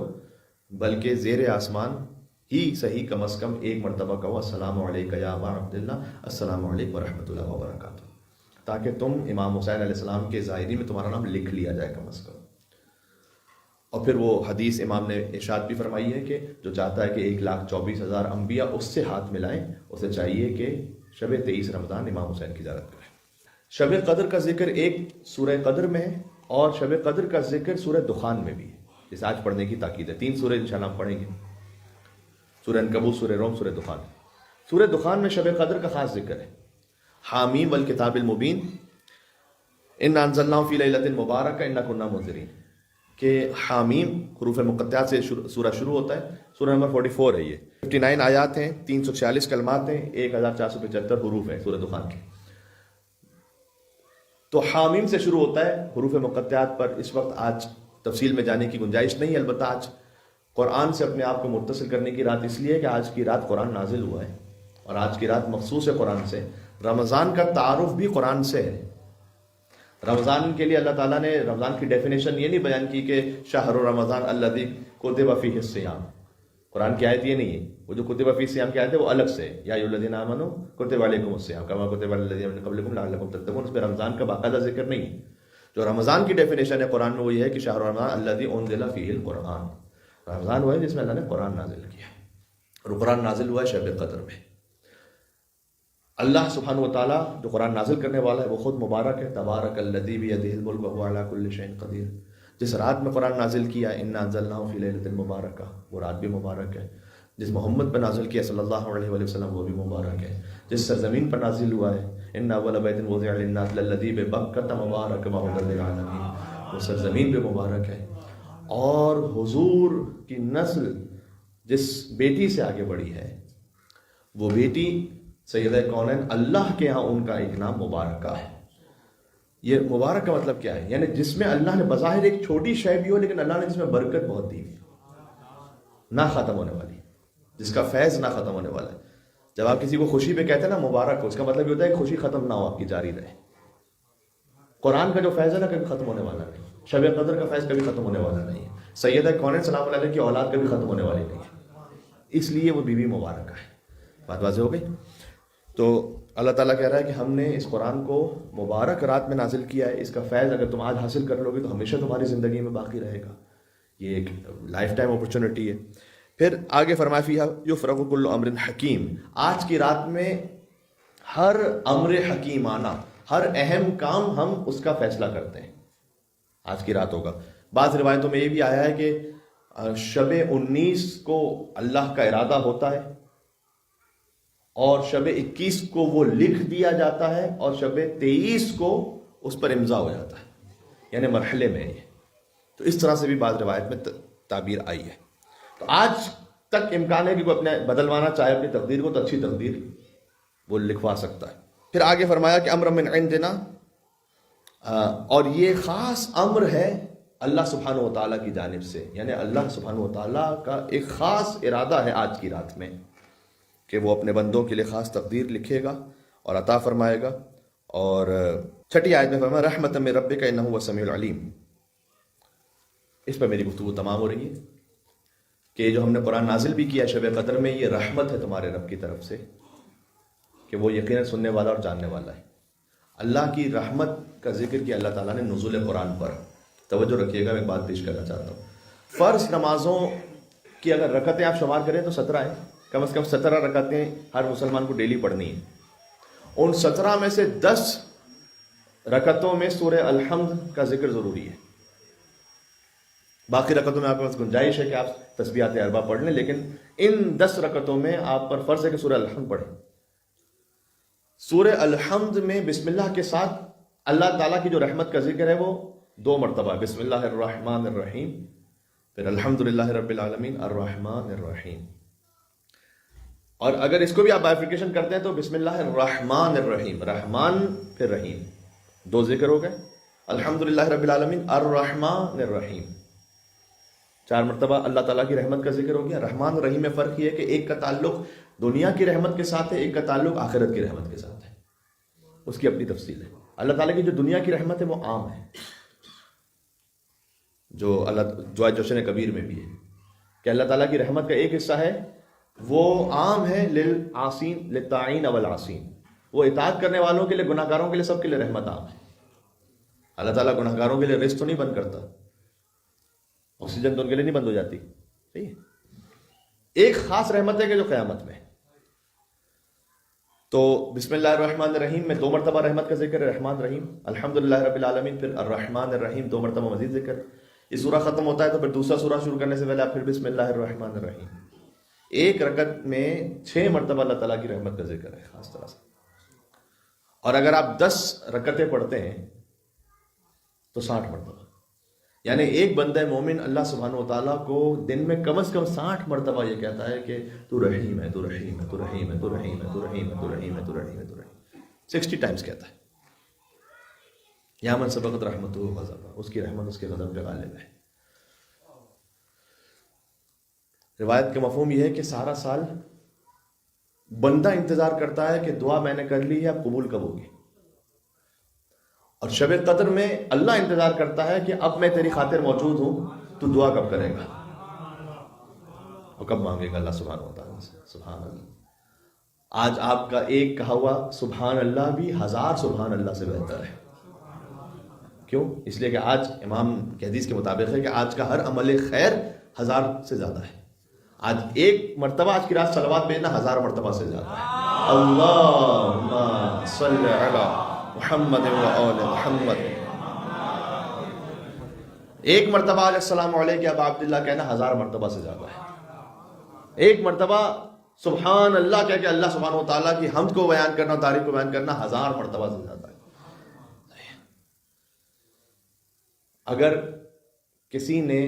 بلکہ زیر آسمان ہی صحیح کم از کم ایک مرتبہ کہو السلام علیکم یا ابا عبداللہ، السلام علیکم ورحمۃ اللہ وبرکاتہ، تاکہ تم امام حسین علیہ السلام کے ظاہری میں تمہارا نام لکھ لیا جائے کم از کم۔ اور پھر وہ حدیث امام نے ارشاد بھی فرمائی ہے کہ جو چاہتا ہے کہ 1,24,000 انبیاء اس سے ہاتھ ملائیں، اسے چاہیے کہ شب 23 رمضان امام حسین کی زیارت کرے۔ شب قدر کا ذکر ایک سورہ قدر میں ہے اور شب قدر کا ذکر سورہ دخان میں بھی ہے، جسے آج پڑھنے کی تاکید ہے۔ 3 سورہ انشاءاللہ ہم پڑھیں گے، سورہ عنکبوت، سورہ روم، سورہ دخان۔ سورہ دخان میں شب قدر کا خاص ذکر ہے۔ حامیم والکتاب المبین، انا انزلناہ فی لیلۃ مبارکہ انا کنا منذرین، کہ حامیم حروف مقطعات سے سورہ شروع ہوتا ہے۔ سورہ نمبر 44 ہے، یہ 59 آیات ہیں، 346 کلمات ہیں، 1475 حروف ہیں سورہ دخان کے۔ تو حامیم سے شروع ہوتا ہے حروف مقطعات پر۔ اس وقت آج تفصیل میں جانے کی گنجائش نہیں ہے، البتہ آج قرآن سے اپنے آپ کو متصل کرنے کی رات اس لیے کہ آج کی رات قرآن نازل ہوا ہے اور آج کی رات مخصوص ہے قرآن سے۔ رمضان کا تعارف بھی قرآن سے ہے۔ رمضان کے لیے اللہ تعالیٰ نے رمضان کی ڈیفینیشن یہ نہیں بیان کی کہ شہر رمضان الذی کتب فیہ الصیام، قرآن کی آیت یہ نہیں ہے۔ وہ جو کتب فیہ الصیام کی آیت ہے وہ الگ سے، یا ایھا الذین آمنوا کتب علیکم الصیام کما کتب علی الذین من قبلکم لعلکم تتقون، اس میں رمضان کا باقاعدہ ذکر نہیں ہے۔ جو رمضان کی ڈیفینیشن ہے قرآن میں وہ یہ ہے کہ شہر رمضان الذی انزل فیہ القرآن، رمضان وہ ہے جس میں اللہ نے قرآن نازل کیا، اور قرآن نازل ہوا ہے شب قدر میں۔ اللہ سبحانہ و تعالیٰ جو قرآن نازل کرنے والا ہے وہ خود مبارک ہے۔ تبارک الذی بیدہ الملک وہو علی کل شیء قدیر، جس رات میں قرآن نازل کیا انا انزلناہ فی لیلۃ مبارکہ، وہ رات بھی مبارک ہے۔ جس محمد پر نازل کیا صلی اللہ علیہ وآلہ وسلم وہ بھی مبارک ہے۔ جس سرزمین پر نازل ہوا ہے ان اول بیت وضع للناس للذی ببکۃ مبارک وہدی للعالمین، وہ سرزمین بھی مبارک ہے۔ اور حضور کی نسل جس بیٹی سے آگے بڑھی ہے وہ بیٹی سیدہ کونین، اللہ کے ہاں ان کا ایک نام مبارکہ ہے۔ یہ مبارک کا مطلب کیا ہے؟ یعنی جس میں اللہ نے بظاہر ایک چھوٹی شے بھی ہو لیکن اللہ نے جس میں برکت بہت دی نہ ختم ہونے والی، جس کا فیض نہ ختم ہونے والا ہے۔ جب آپ کسی کو خوشی پہ کہتے ہیں نا مبارک ہو، اس کا مطلب یہ ہوتا ہے کہ خوشی ختم نہ ہو، آپ کی جاری رہے۔ قرآن کا جو فیض ہے نا کبھی ختم ہونے والا نہیں، شب قدر کا فیض کبھی ختم ہونے والا نہیں ہے، سیدہ کونین سلام اللہ علیہ کی اولاد کبھی ختم ہونے والی نہیں ہے، اس لیے وہ بیوی مبارکہ ہے۔ بات واضح ہو گئی؟ تو اللہ تعالیٰ کہہ رہا ہے کہ ہم نے اس قرآن کو مبارک رات میں نازل کیا ہے، اس کا فیض اگر تم آج حاصل کر لو گے تو ہمیشہ تمہاری زندگی میں باقی رہے گا، یہ ایک لائف ٹائم اپرچونٹی ہے۔ پھر آگے فرمایا فیہا یفرق کل امر حکیم، آج کی رات میں ہر امر حکیمانہ، ہر اہم کام ہم اس کا فیصلہ کرتے ہیں، آج کی رات ہوگا۔ بعض روایتوں میں یہ بھی آیا ہے کہ شب 19 کو اللہ کا ارادہ ہوتا ہے اور شب 21 کو وہ لکھ دیا جاتا ہے اور شب 23 کو اس پر امضا ہو جاتا ہے، یعنی مرحلے میں یہ۔ تو اس طرح سے بھی بعض روایت میں تعبیر آئی ہے۔ تو آج تک امکان ہے کہ کوئی اپنے بدلوانا چاہے اپنی تقدیر کو تو اچھی تقدیر وہ لکھوا سکتا ہے۔ پھر آگے فرمایا کہ امر من عندنا، اور یہ خاص امر ہے اللہ سبحانہ و تعالیٰ کی جانب سے، یعنی اللہ سبحانہ و تعالیٰ کا ایک خاص ارادہ ہے آج کی رات میں کہ وہ اپنے بندوں کے لیے خاص تقدیر لکھے گا اور عطا فرمائے گا۔ اور 6 آیت میں فرمایا رحمۃ من ربک انہ هو السمیع العلیم۔ اس پر میری گفتگو تمام ہو رہی ہے کہ جو ہم نے قرآن نازل بھی کیا شب قدر میں، یہ رحمت ہے تمہارے رب کی طرف سے کہ وہ یقیناً سننے والا اور جاننے والا ہے۔ اللہ کی رحمت کا ذکر کیا اللہ تعالیٰ نے نزول قرآن پر۔ توجہ رکھیے گا، میں ایک بات پیش کرنا چاہتا ہوں۔ فرض نمازوں کی اگر رکعتیں آپ شمار کریں تو 17 ہیں، کم از کم 17 رکعتیں ہر مسلمان کو ڈیلی پڑھنی ہیں. ان 17 میں سے 10 رکعتوں میں سورہ الحمد کا ذکر ضروری ہے. باقی رکعتوں میں آپ کے پاس گنجائش ہے کہ آپ تسبیحات اربع پڑھ لیں، لیکن ان 10 رکعتوں میں آپ پر فرض ہے کہ سورہ الحمد پڑھیں. سورہ الحمد میں بسم اللہ کے ساتھ اللہ تعالیٰ کی جو رحمت کا ذکر ہے وہ 2 مرتبہ، بسم اللہ الرحمن الرحیم، پھر الحمدللہ رب العالمین الرحمن الرحیم. اور اگر اس کو بھی آپ بائفیکیشن کرتے ہیں تو بسم اللہ الرحمن الرحیم، رحمان پھر رحیم، 2 ذکر ہو گئے. الحمدللہ رب العالمین الرحمن الرحیم، 4 مرتبہ اللہ تعالیٰ کی رحمت کا ذکر ہو گیا. رحمان اور رحیم میں فرق یہ ہے کہ ایک کا تعلق دنیا کی رحمت کے ساتھ ہے، ایک کا تعلق آخرت کی رحمت کے ساتھ ہے. اس کی اپنی تفصیل ہے. اللہ تعالیٰ کی جو دنیا کی رحمت ہے وہ عام ہے، جو آیت جوشن کبیر میں بھی ہے کہ اللہ تعالیٰ کی رحمت کا ایک حصہ ہے وہ عام ہے للعاصین للطاعین والعاصین، وہ اطاعت کرنے والوں کے لیے، گناہ گاروں کے لیے، سب کے لیے رحمت عام ہے. اللہ تعالیٰ گناہ گاروں کے لیے رزق تو نہیں بند کرتا، آکسیجن تو ان کے لیے نہیں بند ہو جاتی. صحیح ہے. ایک خاص رحمت ہے کہ جو قیامت میں. تو بسم اللہ الرحمن الرحیم میں 2 مرتبہ رحمت کا ذکر ہے، رحمان رحیم. الحمدللہ رب العالمین، پھر الرحمن الرحیم 2 مرتبہ مزید ذکر ہے. یہ سورہ ختم ہوتا ہے تو پھر دوسرا سورہ شروع کرنے سے پہلے آپ پھر بسم اللہ الرحمن الرحیم. ایک رکعت میں 6 مرتبہ اللہ تعالیٰ کی رحمت کا ذکر ہے خاص طرح سے. اور اگر آپ 10 رکعتیں پڑھتے ہیں تو 60 مرتبہ، یعنی ایک بندہ مومن اللہ سبحانہ و تعالیٰ کو دن میں کم از کم 60 مرتبہ یہ کہتا ہے کہ تو رحیم ہے، تو رحیم ہے، تو رحیم ہے، تو رحیم ہے، تو رحیم ہے، تو رحیم ہے، تو رحیم ہے، تو رحیم. 60 ٹائمز کہتا ہے. یا من سبقت رحمتہ غضبہ، اس کی رحمت اس کے غضب پہ غالب ہے. روایت کا مفہوم یہ ہے کہ سارا سال بندہ انتظار کرتا ہے کہ دعا میں نے کر لی ہے، اب قبول کب ہوگی. اور شب قدر میں اللہ انتظار کرتا ہے کہ اب میں تیری خاطر موجود ہوں، تو دعا کب کرے گا اور کب مانگے گا اللہ سبحانہ و تعالیٰ سے. سبحان اللہ. آج آپ کا ایک کہا ہوا سبحان اللہ بھی 1000 سبحان اللہ سے بہتر ہے. کیوں؟ اس لیے کہ آج امام کی حدیث کے مطابق ہے کہ آج کا ہر عمل خیر 1000 سے زیادہ ہے. آج ایک مرتبہ آج کی رات صلوات بھیجنا 1000 مرتبہ سے زیادہ ہے. اللہم صلی علی محمد و آل محمد. ایک مرتبہ آج السلام علیکم ابا عبداللہ کہنا 1000 مرتبہ سے زیادہ ہے. ایک مرتبہ سبحان اللہ کہہ کے اللہ سبحانہ و تعالیٰ کی حمد کو بیان کرنا، تعریف کو بیان کرنا 1000 مرتبہ سے زیادہ ہے. اگر کسی نے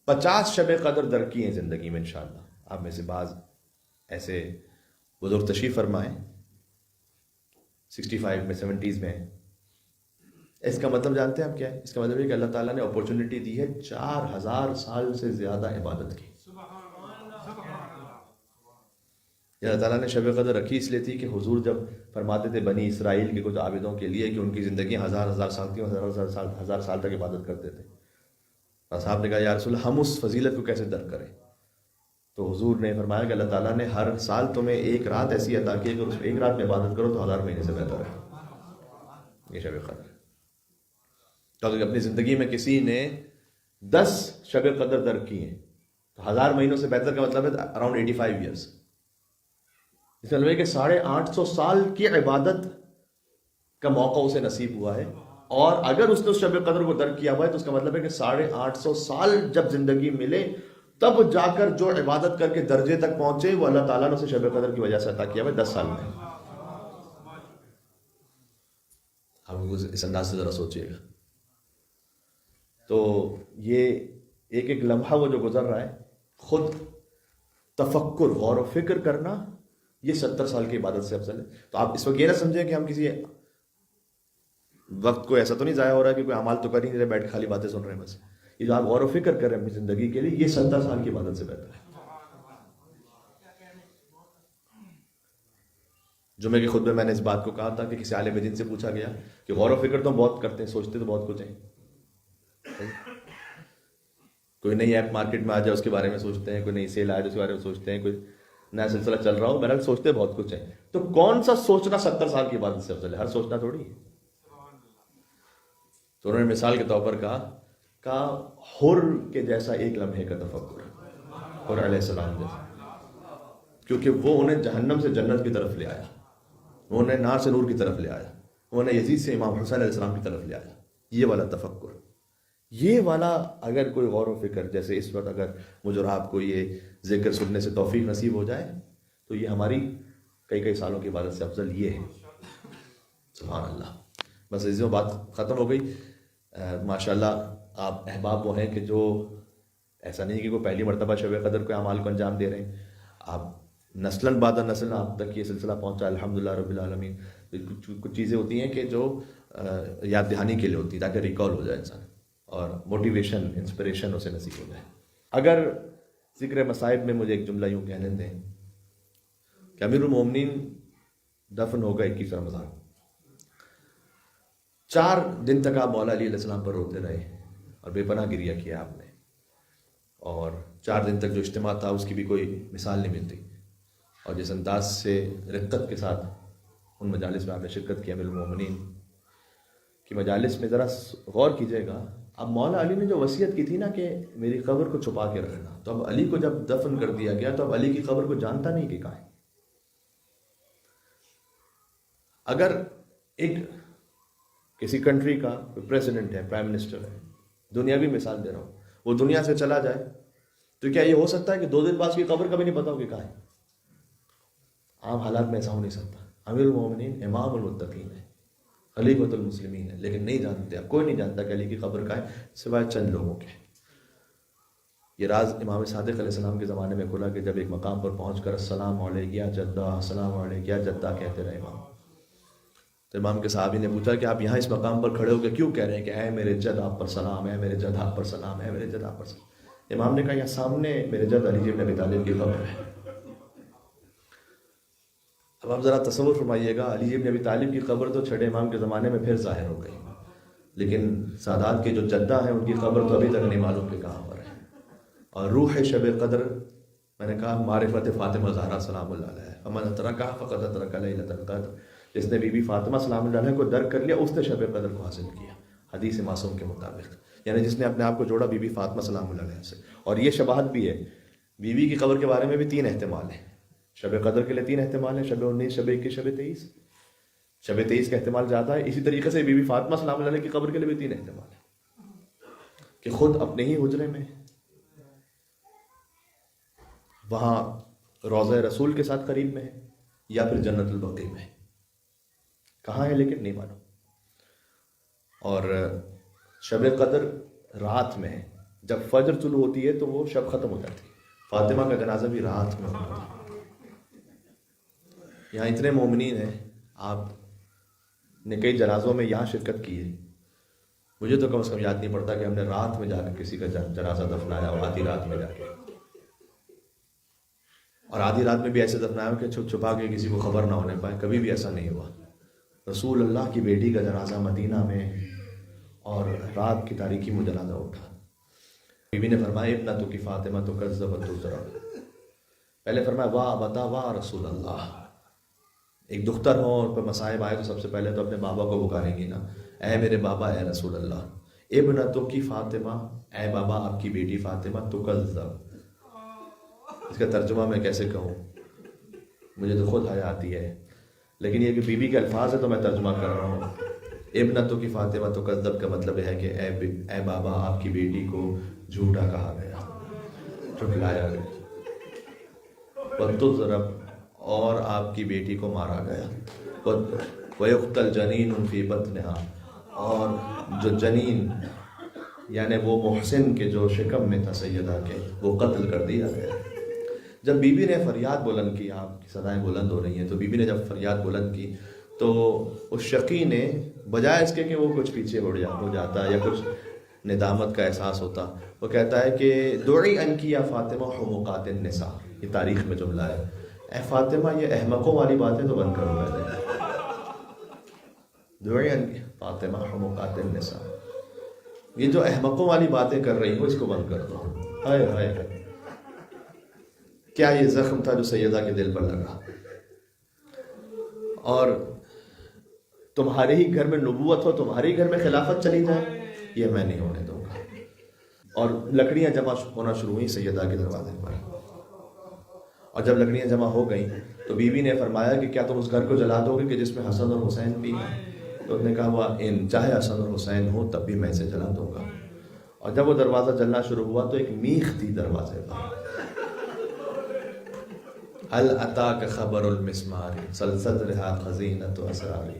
50 شب قدر در کی ہیں زندگی میں، انشاءاللہ آپ میں سے بعض ایسے بزرگ تشریف فرمائیں 65 میں 70s میں. اس کا مطلب جانتے ہیں آپ کیا ہے؟ اس کا مطلب ہے کہ اللہ تعالیٰ نے اپورچونٹی دی ہے 4000 سال سے زیادہ عبادت کی. اللہ تعالیٰ نے شب قدر رکھی اس لیے تھی کہ حضور جب فرماتے تھے بنی اسرائیل کے کچھ عابدوں کے لیے کہ ان کی زندگی 1000 سال کی، 1000 سال تک عبادت کرتے تھے. صاحب نے کہا یا رسول اللہ ہم اس فضیلت کو کیسے درک کریں؟ تو حضور نے فرمایا کہ اللہ تعالیٰ نے ہر سال تمہیں ایک رات ایسی عطا کی کہ اس ایک رات میں عبادت کرو تو 1000 مہینے سے بہتر ہے. یہ شب قدر. تو اگر اپنی زندگی میں کسی نے 10 شب قدر درک کی ہیں تو 1000 مہینوں سے بہتر کا مطلب ہے اراؤنڈ 85 ایئرس. اس کا مطلب ہے کہ 850 سال کی عبادت کا موقع اسے نصیب ہوا ہے. اور اگر اس نے اس شب قدر کو درک کیا ہوا ہے تو اس کا مطلب ہے کہ 850 سال جب زندگی ملے تب جا کر جو عبادت کر کے درجے تک پہنچے وہ اللہ تعالیٰ نے اسے شب قدر کی وجہ سے عطا کیا ہوا ہے 10 سال میں. آپ اس انداز سے ذرا سوچیے گا. تو یہ ایک ایک لمحہ وہ جو گزر رہا ہے، خود تفکر، غور و فکر کرنا، یہ 70 سال کی عبادت سے افضل ہے. تو آپ اس وقت یہ نہ سمجھیں کہ ہم کسی وقت کو ایسا تو نہیں ضائع ہو رہا ہے کہ کوئی اعمال تو کر ہی نہیں رہے، بیٹھ کے خالی باتیں سن رہے ہیں. بس یہ جو آپ غور و فکر کر رہے ہیں اپنی زندگی کے لیے، یہ 70 سال کی عبادت سے بہتر ہے. جمعے کے خطبے میں نے اس بات کو کہا تھا کہ کسی عالم دین سے پوچھا گیا کہ غور و فکر تو بہت کرتے ہیں، سوچتے تو بہت کچھ ہیں. کوئی نئی ایپ مارکیٹ میں آ جائے اس کے بارے میں سوچتے ہیں، کوئی نئی سیل آ جائے اس کے بارے میں سوچتے ہیں، کوئی نیا سلسلہ چل رہا ہو، میرا سوچتے بہت کچھ ہے. تو کون سا سوچنا 70 سال کی عبادت سے افضل ہے؟ ہر سوچنا تھوڑی ہے. تو انہوں نے مثال کے طور پر کہا کا حر کے جیسا ایک لمحے کا تفکر، حر علیہ السلام جیسا، کیونکہ وہ انہیں جہنم سے جنت کی طرف لے آیا، وہ انہیں نار سے نور کی طرف لے آیا، وہ انہیں یزید سے امام حسین علیہ السلام کی طرف لے آیا. یہ والا تفکر، یہ والا اگر کوئی غور و فکر، جیسے اس وقت اگر مجھے اور آپ کو یہ ذکر سننے سے توفیق نصیب ہو جائے تو یہ ہماری کئی سالوں کی عبادت سے افضل یہ ہے. سبحان اللہ. بس عزیزوں بات ختم ہو گئی. ماشاءاللہ آپ احباب وہ ہیں کہ جو ایسا نہیں کہ کوئی پہلی مرتبہ شب قدر کے اعمال کو انجام دے رہے ہیں، آپ نسلاً بعد نسل آپ تک یہ سلسلہ پہنچا الحمدللہ رب العالمین. کچھ چیزیں ہوتی ہیں کہ جو یاد دہانی کے لیے ہوتی ہیں تاکہ ریکال ہو جائے انسان اور موٹیویشن انسپریشن اسے نصیب ہو جائے. اگر ذکر مصائب میں مجھے ایک جملہ یوں کہنے دیں کہ امیر المومنین دفن ہو گئے 21 رمضان، 4 دن تک آپ مولا علی علیہ السلام پر روتے رہے اور بے پناہ گریہ کیا آپ نے، اور 4 دن تک جو اجتماع تھا اس کی بھی کوئی مثال نہیں ملتی، اور جس انداز سے رقت کے ساتھ ان مجالس میں آپ نے شرکت کی امیر المومنین کی مجالس میں، ذرا غور کیجئے گا. اب مولا علی نے جو وصیت کی تھی نا کہ میری قبر کو چھپا کے رکھنا، تو اب علی کو جب دفن کر دیا گیا تو اب علی کی قبر کو جانتا نہیں کہ کہاں ہے. اگر ایک کسی کنٹری کا پریزیڈنٹ ہے، پرائم منسٹر ہے، دنیاوی مثال دے رہا ہوں، وہ دنیا سے چلا جائے تو کیا یہ ہو سکتا ہے کہ 2 دن بعد اس کی قبر کبھی نہیں پتا ہو کہ کہاں ہے؟ عام حالات میں ایسا ہو نہیں سکتا. امیر المومنین امام المتقین ہے، خلیفۃ المسلمین ہے، لیکن نہیں جانتے، اب کوئی نہیں جانتا کہ علی کی قبر کہاں ہے سوائے چند لوگوں کے. یہ راز امام صادق علیہ السلام کے زمانے میں کھلا کہ جب ایک مقام پر پہنچ کر السلام علیک یا جدہ، السلام علیک یا جدہ کہتے رہے امام، تو امام کے صحابی نے پوچھا کہ آپ یہاں اس مقام پر کھڑے ہو کے کیوں کہہ رہے ہیں کہ اے میرے جد آپ پر سلام، اے میرے جد آپ پر سلام، اے میرے جد آپ پر سلام. امام نے کہا یہاں سامنے میرے جد علی بن ابی طالب کی قبر ہے. اب آپ ذرا تصور فرمائیے گا، علی بن ابی طالب کی قبر تو چھٹے امام کے زمانے میں پھر ظاہر ہو گئی، لیکن سادات کے جو جدہ ہیں ان کی قبر تو ابھی تک نہیں معلوم کہ کہاں پر ہے. اور روح شب قدر میں نے کہا معرفت فاطمہ زہرا سلام اللہ علیہ، فمن ادرکہ فقد ادرک لیلۃ القدر. جس نے بی بی فاطمہ سلام اللہ علیہ کو درک کر لیا اس نے شب قدر کو حاصل کیا، حدیث معصوم کے مطابق. یعنی جس نے اپنے آپ کو جوڑا بی بی فاطمہ سلام اللہ علیہ سے. اور یہ شباہت بھی ہے، بی بی کی قبر کے بارے میں بھی 3 احتمال ہیں. شب قدر کے لیے 3 احتمال ہیں، شب 19، شب 21، شب 23. شب 23 کا احتمال زیادہ ہے. اسی طریقے سے بی بی فاطمہ سلام اللہ علیہ کی قبر کے لیے بھی 3 احتمال ہیں کہ خود اپنے ہی حجرے میں، وہاں روضہ رسول کے ساتھ قریب میں ہے، یا پھر جنت البقیع میں. کہاں ہے لیکن نہیں معلوم. اور شب قدر رات میں ہے، جب فجر طلوع ہوتی ہے تو وہ شب ختم ہو جاتی ہے. فاطمہ کا جنازہ بھی رات میں ہوتا ہے. یہاں اتنے مومنین ہیں، آپ نے کئی جنازوں میں یہاں شرکت کی ہے. مجھے تو کم از کم یاد نہیں پڑتا کہ ہم نے رات میں جا کے کسی کا جنازہ دفنایا ہو، آدھی رات میں جا کے. اور آدھی رات میں بھی ایسے دفنایا ہو کہ چھپ چھپا کے کسی کو خبر نہ ہونے پائے. کبھی بھی ایسا نہیں ہوا. رسول اللہ کی بیٹی کا جنازہ مدینہ میں، اور رات کی تاریکی میں جنازہ اٹھا. بیوی نے فرمایا ابنہ تو کی فاطمہ تو کذبت تذرا. پہلے فرمایا واہ بتا واہ رسول اللہ. ایک دختر ہو اور پر مصائب آئے تو سب سے پہلے تو اپنے بابا کو پکاریں گی نا، اے میرے بابا، اے رسول اللہ. ابنہ تو کی فاطمہ، اے بابا آپ کی بیٹی فاطمہ تو کذب. اس کا ترجمہ میں کیسے کہوں، مجھے تو خود حیا آتی ہے، لیکن یہ کہ بی بی کے الفاظ ہے تو میں ترجمہ کر رہا ہوں. ابنتو کی فاطمہ تو کذب کا مطلب ہے کہ اے بابا آپ کی بیٹی کو جھوٹا کہا گیا، جھٹلایا گیا. وَتُضْرَبْ، اور آپ کی بیٹی کو مارا گیا. وَيُقْتَلْ جَنِينٌ فِي بَطْنِهَا، اور جو جنین یعنی وہ محسن کے جو شکم میں تھا سیدہ کے، وہ قتل کر دیا گیا. جب بی بی نے فریاد بلند کی، آپ کی صدائیں بلند ہو رہی ہیں، تو بی بی نے جب فریاد بلند کی تو اس شقی نے بجائے اس کے کہ وہ کچھ پیچھے ہو جاتا یا کچھ ندامت کا احساس ہوتا، وہ کہتا ہے کہ دعی انکی یا فاطمہ حمقات النساء. یہ تاریخ میں جملہ ہے، اے فاطمہ یہ احمقوں والی باتیں تو بند کرو پہلے. دعی انکی فاطمہ حمقات النساء، یہ جو احمقوں والی باتیں کر رہی ہو اس کو بند کر دو. ہائے ہائے ہائے، کیا یہ زخم تھا جو سیدہ کے دل پر لگا. اور تمہارے ہی گھر میں نبوت ہو، تمہارے ہی گھر میں خلافت چلی جائے، یہ میں نہیں ہونے دوں گا. اور لکڑیاں جمع ہونا شروع ہوئی سیدہ کے دروازے پر. اور جب لکڑیاں جمع ہو گئیں تو بیوی نے فرمایا کہ کیا تم اس گھر کو جلا دو گے کہ جس میں حسن اور حسین بھی ہیں؟ تو اس نے کہا وہ چاہے حسن اور حسین ہو تب بھی میں اسے جلا دوں گا. اور جب وہ دروازہ جلنا شروع ہوا تو ایک میخ تھی دروازے پر. هل اتاک خبر المسمار سلسلتها خزینۃ اسراری.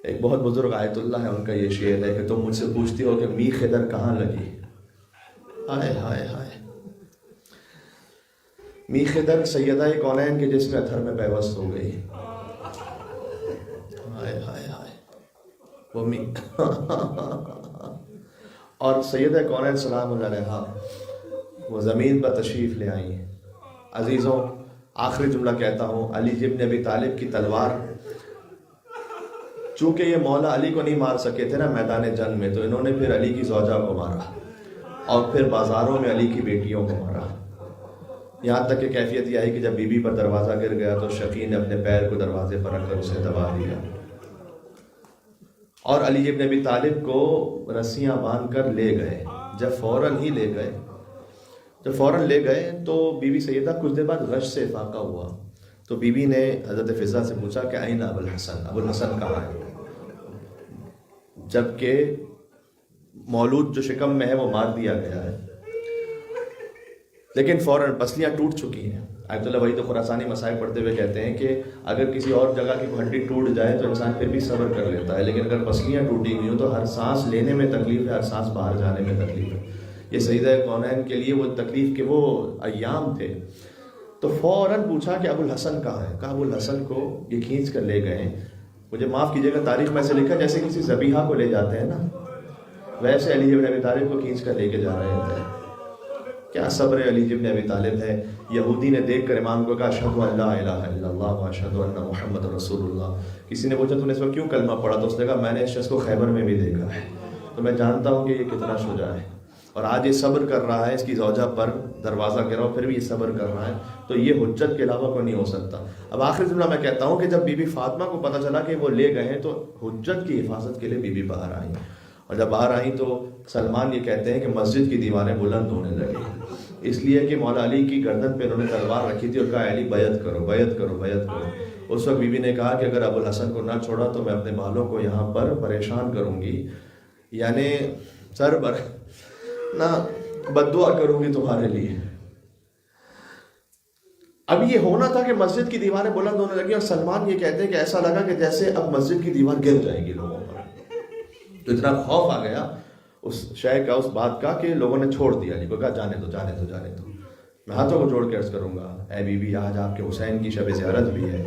ایک بہت بزرگ آیت اللہ ہے، ان کا یہ شعر ہے کہ تم مجھ سے پوچھتی ہو کہ میخ ادھر کہاں لگی. ہائے ہائے ہائے. میخ ادھر سیدہ کونین کے جسم اتھر میں پیوست ہو گئی. ہائے ہائے ہائے. وہ اور سیدہ کونین سلام اللہ علیہا وہ زمین پر تشریف لے آئی. عزیزوں، آخری جملہ کہتا ہوں، علی ابن ابی طالب کی تلوار، چونکہ یہ مولا علی کو نہیں مار سکے تھے نا میدان جنگ میں، تو انہوں نے پھر علی کی زوجہ کو مارا اور پھر بازاروں میں علی کی بیٹیوں کو مارا. یہاں تک کہ کیفیت یہ آئی کہ جب بی بی پر دروازہ گر گیا تو شقی نے اپنے پیر کو دروازے پر رکھ کر اسے دبا دیا اور علی ابن ابی طالب کو رسیاں باندھ کر لے گئے. جب فوراً لے گئے تو بی بی سیدہ کچھ دیر بعد غش سے افاقہ ہوا. تو بی بی نے حضرت فضہ سے پوچھا کہ این ابو الحسن، ابو الحسن کہاں ہے؟ جبکہ مولود جو شکم میں ہے وہ مار دیا گیا ہے، لیکن فوراً پسلیاں ٹوٹ چکی ہیں. آیت اللہ وحید خراسانی مسائل پڑھتے ہوئے کہتے ہیں کہ اگر کسی اور جگہ کی ہڈی ٹوٹ جائے تو انسان پھر بھی صبر کر لیتا ہے، لیکن اگر پسلیاں ٹوٹی ہوئی ہوں تو ہر سانس لینے میں تکلیف ہے، ہر سانس باہر جانے میں تکلیف ہے. یہ سیدہ کونین کے لیے وہ تکلیف کے وہ ایام تھے. تو فوراً پوچھا کہ ابو الحسن کہاں ہے؟ کہا ابو الحسن کو یہ کھینچ کر لے گئے. مجھے معاف کیجیے گا، تاریخ میں سے لکھا جیسے کسی ذبیحہ کو لے جاتے ہیں نا، ویسے علی ابن ابی طالب کو کھینچ کر لے کے جا رہے تھے. کیا صبر علی ابن ابی طالب ہے. یہودی نے دیکھ کر امام کو کہا اشہد ان لا الہ الا اللہ واشہد ان محمد رسول اللہ. کسی نے پوچھا تو نے اس پر کیوں کلمہ پڑھا؟ تو اس نے کہا میں نے اس شخص کو خیبر میں بھی دیکھا ہے، تو میں جانتا ہوں کہ یہ کتنا شجاع ہے. اور آج یہ صبر کر رہا ہے، اس کی زوجہ پر دروازہ گرا پھر بھی یہ صبر کر رہا ہے، تو یہ حجت کے علاوہ کوئی نہیں ہو سکتا. اب آخری جملہ میں کہتا ہوں کہ جب بی بی فاطمہ کو پتہ چلا کہ وہ لے گئے ہیں تو حجت کی حفاظت کے لیے بی بی باہر آئیں. اور جب باہر آئیں تو سلمان یہ کہتے ہیں کہ مسجد کی دیواریں بلند ہونے لگی، اس لیے کہ مولا علی کی گردن پہ انہوں نے تلوار رکھی تھی اور کہا علی بیعت کرو بیعت کرو بیعت کرو. اس وقت بی بی نے کہا کہ اگر ابو الحسن کو نہ چھوڑا تو میں اپنے بالوں کو یہاں پر پریشان کروں گی، یعنی سر پر نہ بد دعا کروں گی تمہارے لیے. اب یہ ہونا تھا کہ مسجد کی دیواریں بلند ہونے لگی، اور سلمان یہ کہتے ہیں کہ ایسا لگا کہ جیسے اب مسجد کی دیوار گر جائے گی لوگوں پر. تو اتنا خوف آ گیا اس شے کا، اس بات کا، کہ لوگوں نے چھوڑ دیا علی کو. کہا جانے دو جانے دو جانے دو. میں ہاتھوں کو جوڑ کے عرض کروں گا اے بی بی، آج آپ کے حسین کی شب زیارت بھی ہے.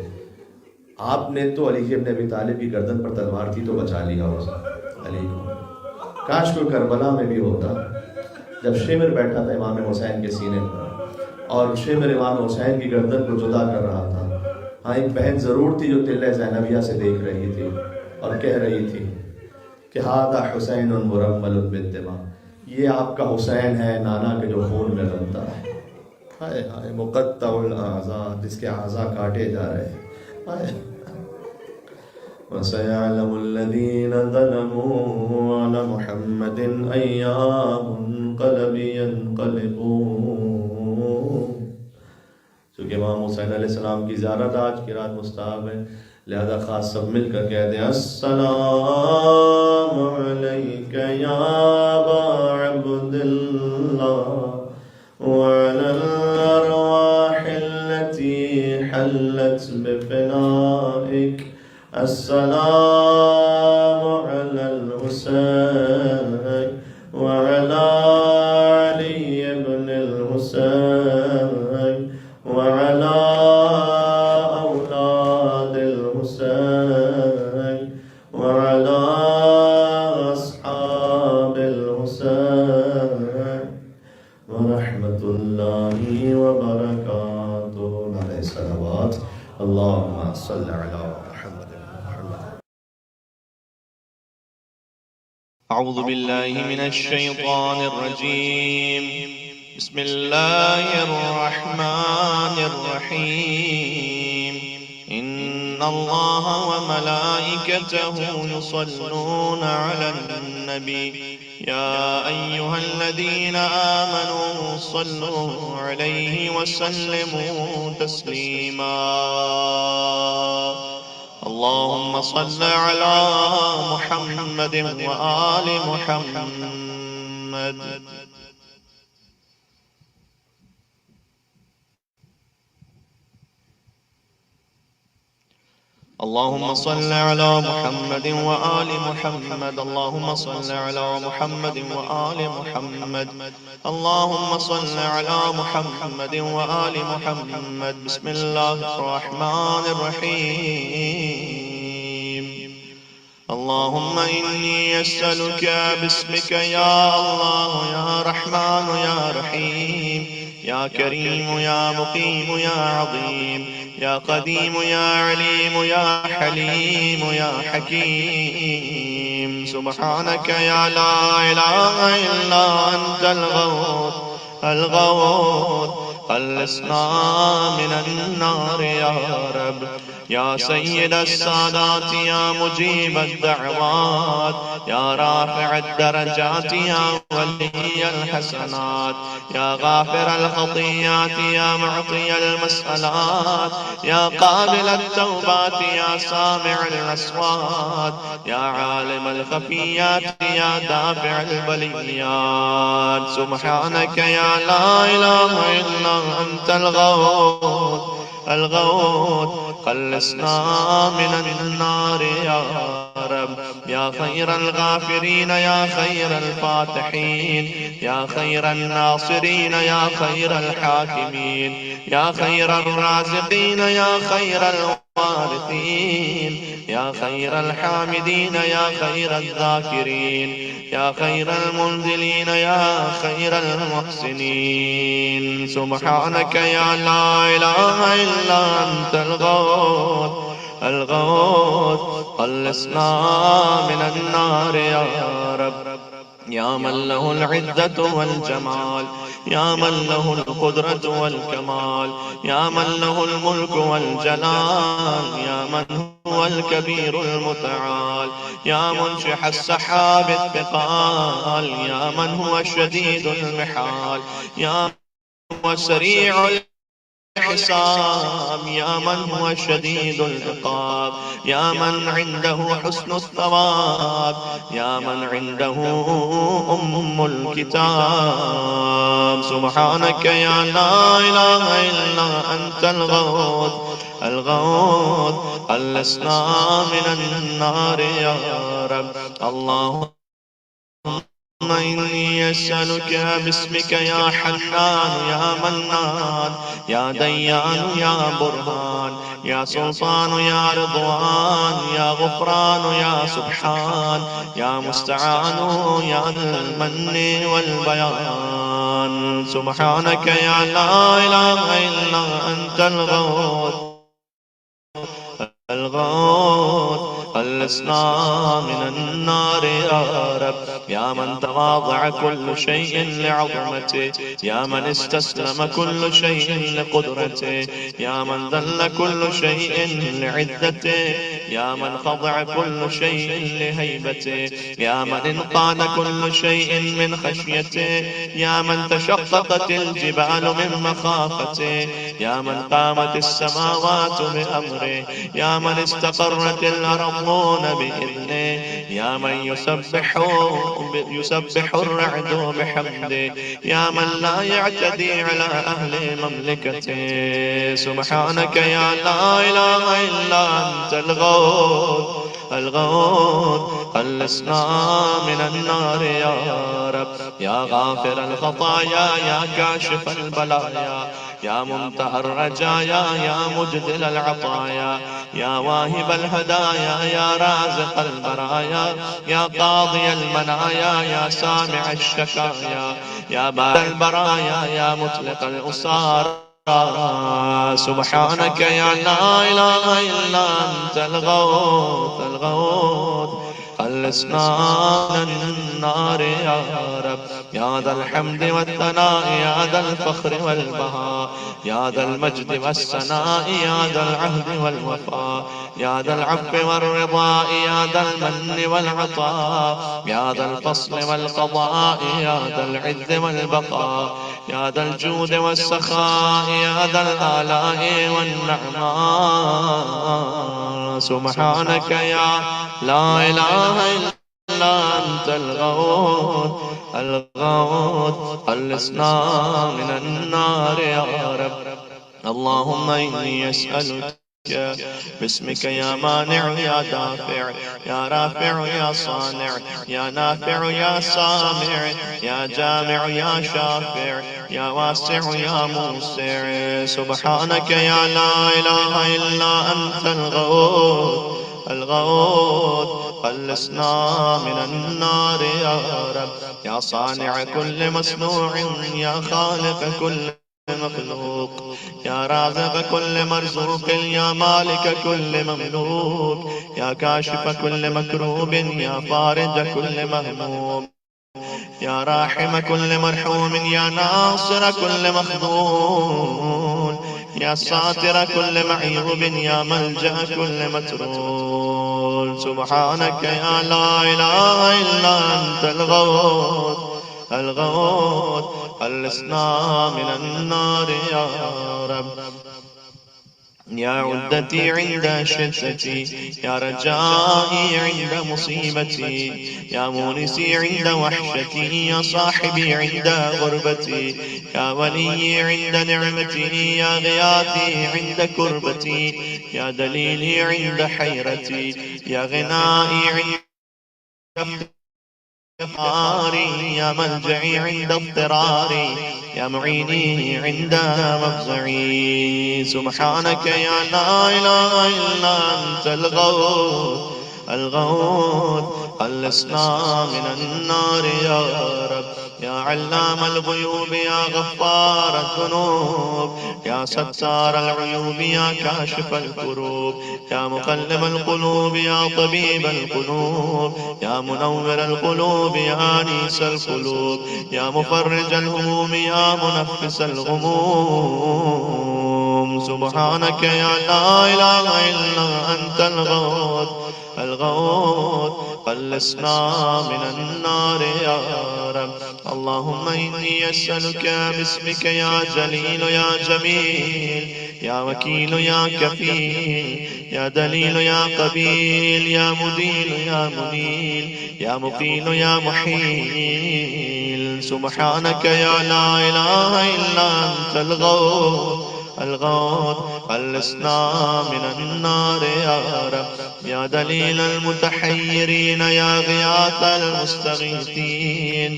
آپ نے تو علی ابن ابی طالب کی گردن پر تلوار تھی تو بچا لیا علی کو. کاش کوئی کربلا میں بھی ہوتا. جب شمر بیٹھا تھا امام حسین کے سینے پر اور شمر امام حسین کی گردن کو جدا کر رہا تھا، ہاں ایک بہن ضرور تھی جو تلہ زینبیہ سے دیکھ رہی تھی اور کہہ رہی تھی کہ ہذا حسین مرمل بالدماء، یہ آپ کا حسین ہے نانا کے جو خون میں غلطہ ہے. ہائے ہائے مقطع الاعضاء، جس کے اعضاء کاٹے جا رہے ہیں. ہائے وَسَيَعْلَمُ الَّذِينَ ظَلَمُوا عَلَى مُحَمَّدٍ أَيَّا مُنْقَلَبٍ يَنْقَلِبُونَ. چونکہ امام حسین علیہ السلام کی زیارت آج کی رات مستحب ہے، لہذا خاص سب مل کر کہہ دیں السلام علیک یا ابا عبداللہ وعلی الارواح التي حلت بفنائک. السلام علی الحسین وعلی علی بن الحسین وعلی اولاد الحسین وعلی اصحاب الحسین ورحمۃ اللہ وبرکاتہ. علیہ الصلوات. اللہم صل علی محمد. أعوذ بالله من الشيطان الرجيم. بسم الله الرحمن الرحيم. إن الله وملائكته يصلون على النبي يا أيها الذين آمنوا صلوا عليه وسلموا تسليما. اللهم صل على محمد وآل محمد. اللهم صل على محمد وآل محمد. اللهم صل على محمد وآل محمد. اللهم صل على محمد وآل محمد. بسم الله الرحمن الرحيم. اللهم إني أسألك باسمك يا الله يا رحمن يا رحيم يا كريم يا مقيم يا عظيم يا قديم يا عليم يا حليم يا حكيم. سبحانك يا لا إله إلا أنت الغوث خلصنا من النار يا رب. يا سيد السادات يا مجيب الدعوات يا رافع الدرجات يا ولي الحسنات يا غافر الخطيات يا معطي المسألات يا قابل التوبات يا سامع الأصوات يا عالم الخفيات يا دافع البليات. سبحانك يا لا إله إلا أنت الغوث خلصنا من النار يا رب. يا خير الغافرين يا خير الفاتحين يا خير الناصرين يا خير الحاكمين يا خير الرازقين يا خير الوارثين يا خير الحامدين يا خير الذاكرين يا خير المنزلين يا خير المحسنين. سبحانك يا لا إله إلا أنت الغوث خلصنا من النار يا رب. يا من له العزة والجمال يا من له القدرة والكمال يا من له الملك والجلال يا من هو الكبير المتعال يا منشح السحاب الثقال يا من هو شديد المحال يا من هو سريع الحساب يا من هو شديد العقاب يا من عنده حسن الثواب يا من عنده الكتاب. سبحانك يا لا إله إلا أنت الغوث خلصنا من النار يا رب. اللهم إني أسألك باسمك يا حنان يا منان يا ديان يا برهان يا سلطان يا رضوان يا غفران يا سبحان يا مستعان يا ذا المن والبيان. سبحانك يا لا إله إلا أنت الغوث خلصنا من النار يا رب. يا من تواضع كل شيء لعظمته يا من استسلم كل شيء لقدرته يا من ذل كل شيء لعزته يا من خضع كل شيء لهيبته يا من انقاد كل شيء من خشيته يا من تشققت الجبال من مخافته يا من قامت السماوات بأمره يا من استقرت الأرضون بإذنه يا من يسبح الرعد بحمده يا من لا يعتدي على أهل مملكته. سبحانك يا لا إله إلا أنت الغوث خلصنا من النار يا رب. يا غافر الخطايا يا كاشف البلايا يا منتهى الرجايا يا مجدل العطايا يا واهب الهدايا يا رازق البرايا يا قاضي المنايا يا سامع الشكايا يا بار البرايا يا مطلق الأسار. سبحانك يا لا إله إلا أنت الغوث خلصنا من النار يا رب. يا ذا الحمد والثناء يا ذا الفخر والبهاء يا ذا المجد والسناء يا ذا العهد والوفاء يا ذا العفو والرضا يا ذا المن والعطاء يا ذا الفصل والقضاء يا ذا العز والبقاء يا ذا الجود والسخاء يا ذا الآلاء والنعماء. سبحانك يا لا إله إلا أنت الغوث الغوث. خلصنا من النار يا رب. اللهم إني أسألك باسمك يا مانع يا دافع يا رافع يا صانع يا نافع يا سامع يا جامع يا شافع يا واسع يا موسع. سبحانك يا لا إله إلا أنت الغوث الغوث. خلصنا من النار يا رب. يا صانع كل مصنوع يا خالق كل مخلوق يا رازق كل مرزوق يا مالك كل مملوك يا كاشف كل مكروب يا فارج كل مهموم يا راحم كل مرحوم يا ناصر كل مخذول يا ساتر كل معيوب يا ملجأ كل مترول. سبحانك يا لا إله إلا أنت الغوث الغوث. خلصنا من النار يا رب. يا عدتي عند شدتي يا رجائي عند مصيبتي يا مونسي عند وحشتي يا صاحبي عند غربتي يا ولي عند نعمتي يا غياثي عند كربتي يا دليلي عند حيرتي يا غنائي عند يا ملجئي عند اضطراري يا معيني عند مفزعي. سبحانك يا لا إله إلا أنت الغوث الغوث. خلصنا من النار يا رب. يا علام الغيوب يا غفار الذنوب يا ستار العيوب يا كاشف الكروب يا مقلب القلوب يا طبيب القلوب يا منور القلوب يا أنيس القلوب يا مفرج الهموم يا منفس الغموم. سبحانك يا لا إله إلا أنت الغوث الغوث. خلصنا من النار يا رب. اللهم إني أسألك باسمك يا جليل يا جميل يا وكيل يا كفيل يا دليل يا قبيل يا مديل يا منيل يا مقيل يا محيل. سبحانك يا لا إله إلا أنت الغوث الغوث. خلصنا من النار يا رب. يا دليل المتحيرين يا غياث المستغيثين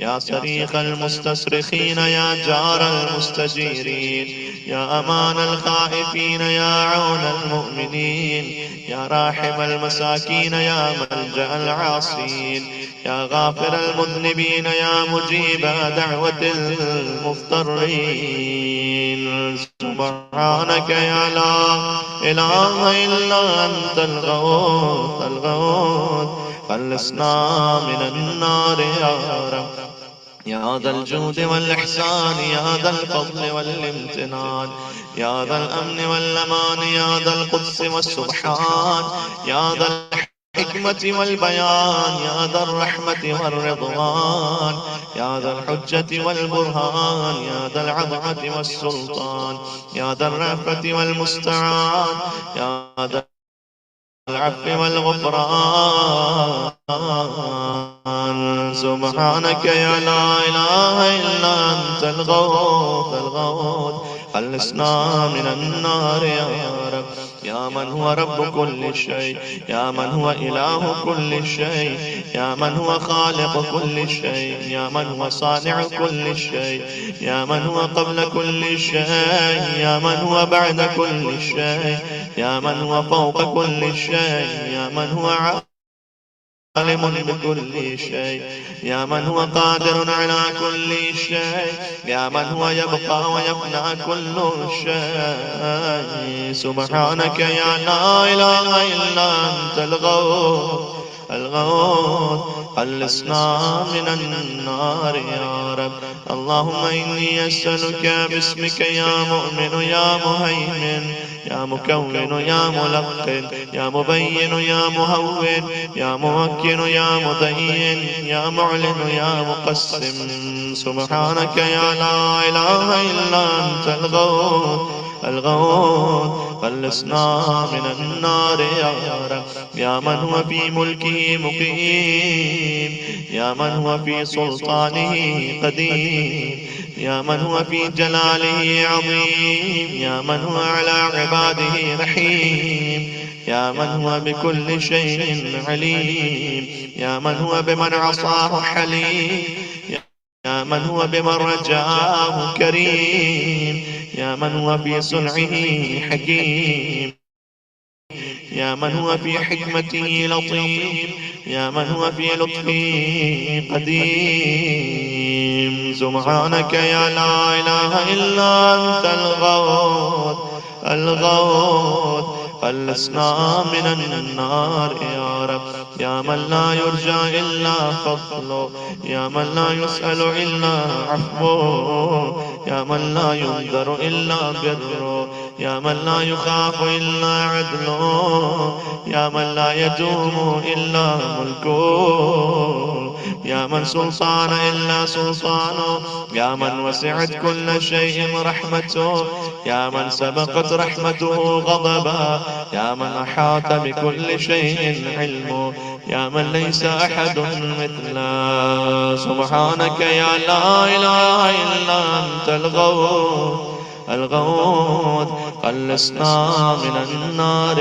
يا صريخ المستصرخين يا جار المستجيرين يا أمان الخائفين يا عون المؤمنين يا راحم المساكين يا ملجأ العاصين يا غافر المذنبين يا مجيب دعوة المضطرين. سبحانك يا لا إله إلا أنت الغوث الغوث. خلصنا من النار يا رب. يا ذا الجود والإحسان يا ذا الفضل والامتنان يا ذا الأمن والأمان يا ذا القدس والسبحان يا ذا الحكمة والبيان يا ذا الرحمة والرضوان يا ذا الحجة والبرهان يا ذا العظمة والسلطان يا ذا الرأفة والمستعان يا ذا العفو والغفران. سبحانك يا لا إله إلا أنت الغوث الغوث. خلصنا من النار يا رب. يا من هو رب كل شيء يا من هو إله كل شيء يا من هو خالق كل شيء يا من هو صانع كل شيء يا من هو قبل كل شيء يا من هو بعد كل شيء يا من هو فوق كل شيء يا من هو عالم بكل شيء يا من هو قادر على كل شيء يا من هو يبقى ويفنى كل شيء. سبحانك يا لا إله إلا أنت الغوث الغوث خلصنا من النار يا رب. اللهم إني أسألك باسمك يا مؤمن يا مهيمن يا مكون يا ملقن يا مبين يا مهون يا موكن يا مدين يا معلن يا مقسم. سبحانك يا لا إله إلا أنت الغوث خلصنا من النار يا رب. يا من هو في ملكه مقيم يا من هو في سلطانه قديم يا من هو في جلاله عظيم يا من هو على عباده رحيم يا من هو بكل شيء عليم يا من هو بمن عصاه حليم يا من هو بمن رجاه كريم يا من هو في صنعه حكيم يا من هو في حكمته لطيف يا من هو في لطفه قديم. سبحانك يا لا إله إلا أنت الغوث خلصنا من النار يا رب. يا من لا يرجى إلا فضله يا من لا يسأل إلا عفوه يا من لا ينذر إلا بره يا من لا يخاف إلا عدله يا من لا يدوم إلا ملكه يا من سلطان إلا سلطانه يا من وسعت كل شيء رحمته يا من سبقت رحمته غضبا يا من أحاط بكل شيء علمه يا من ليس أحد مثله. سبحانك يا لا إله إلا أنت الغوث خلصنا من النار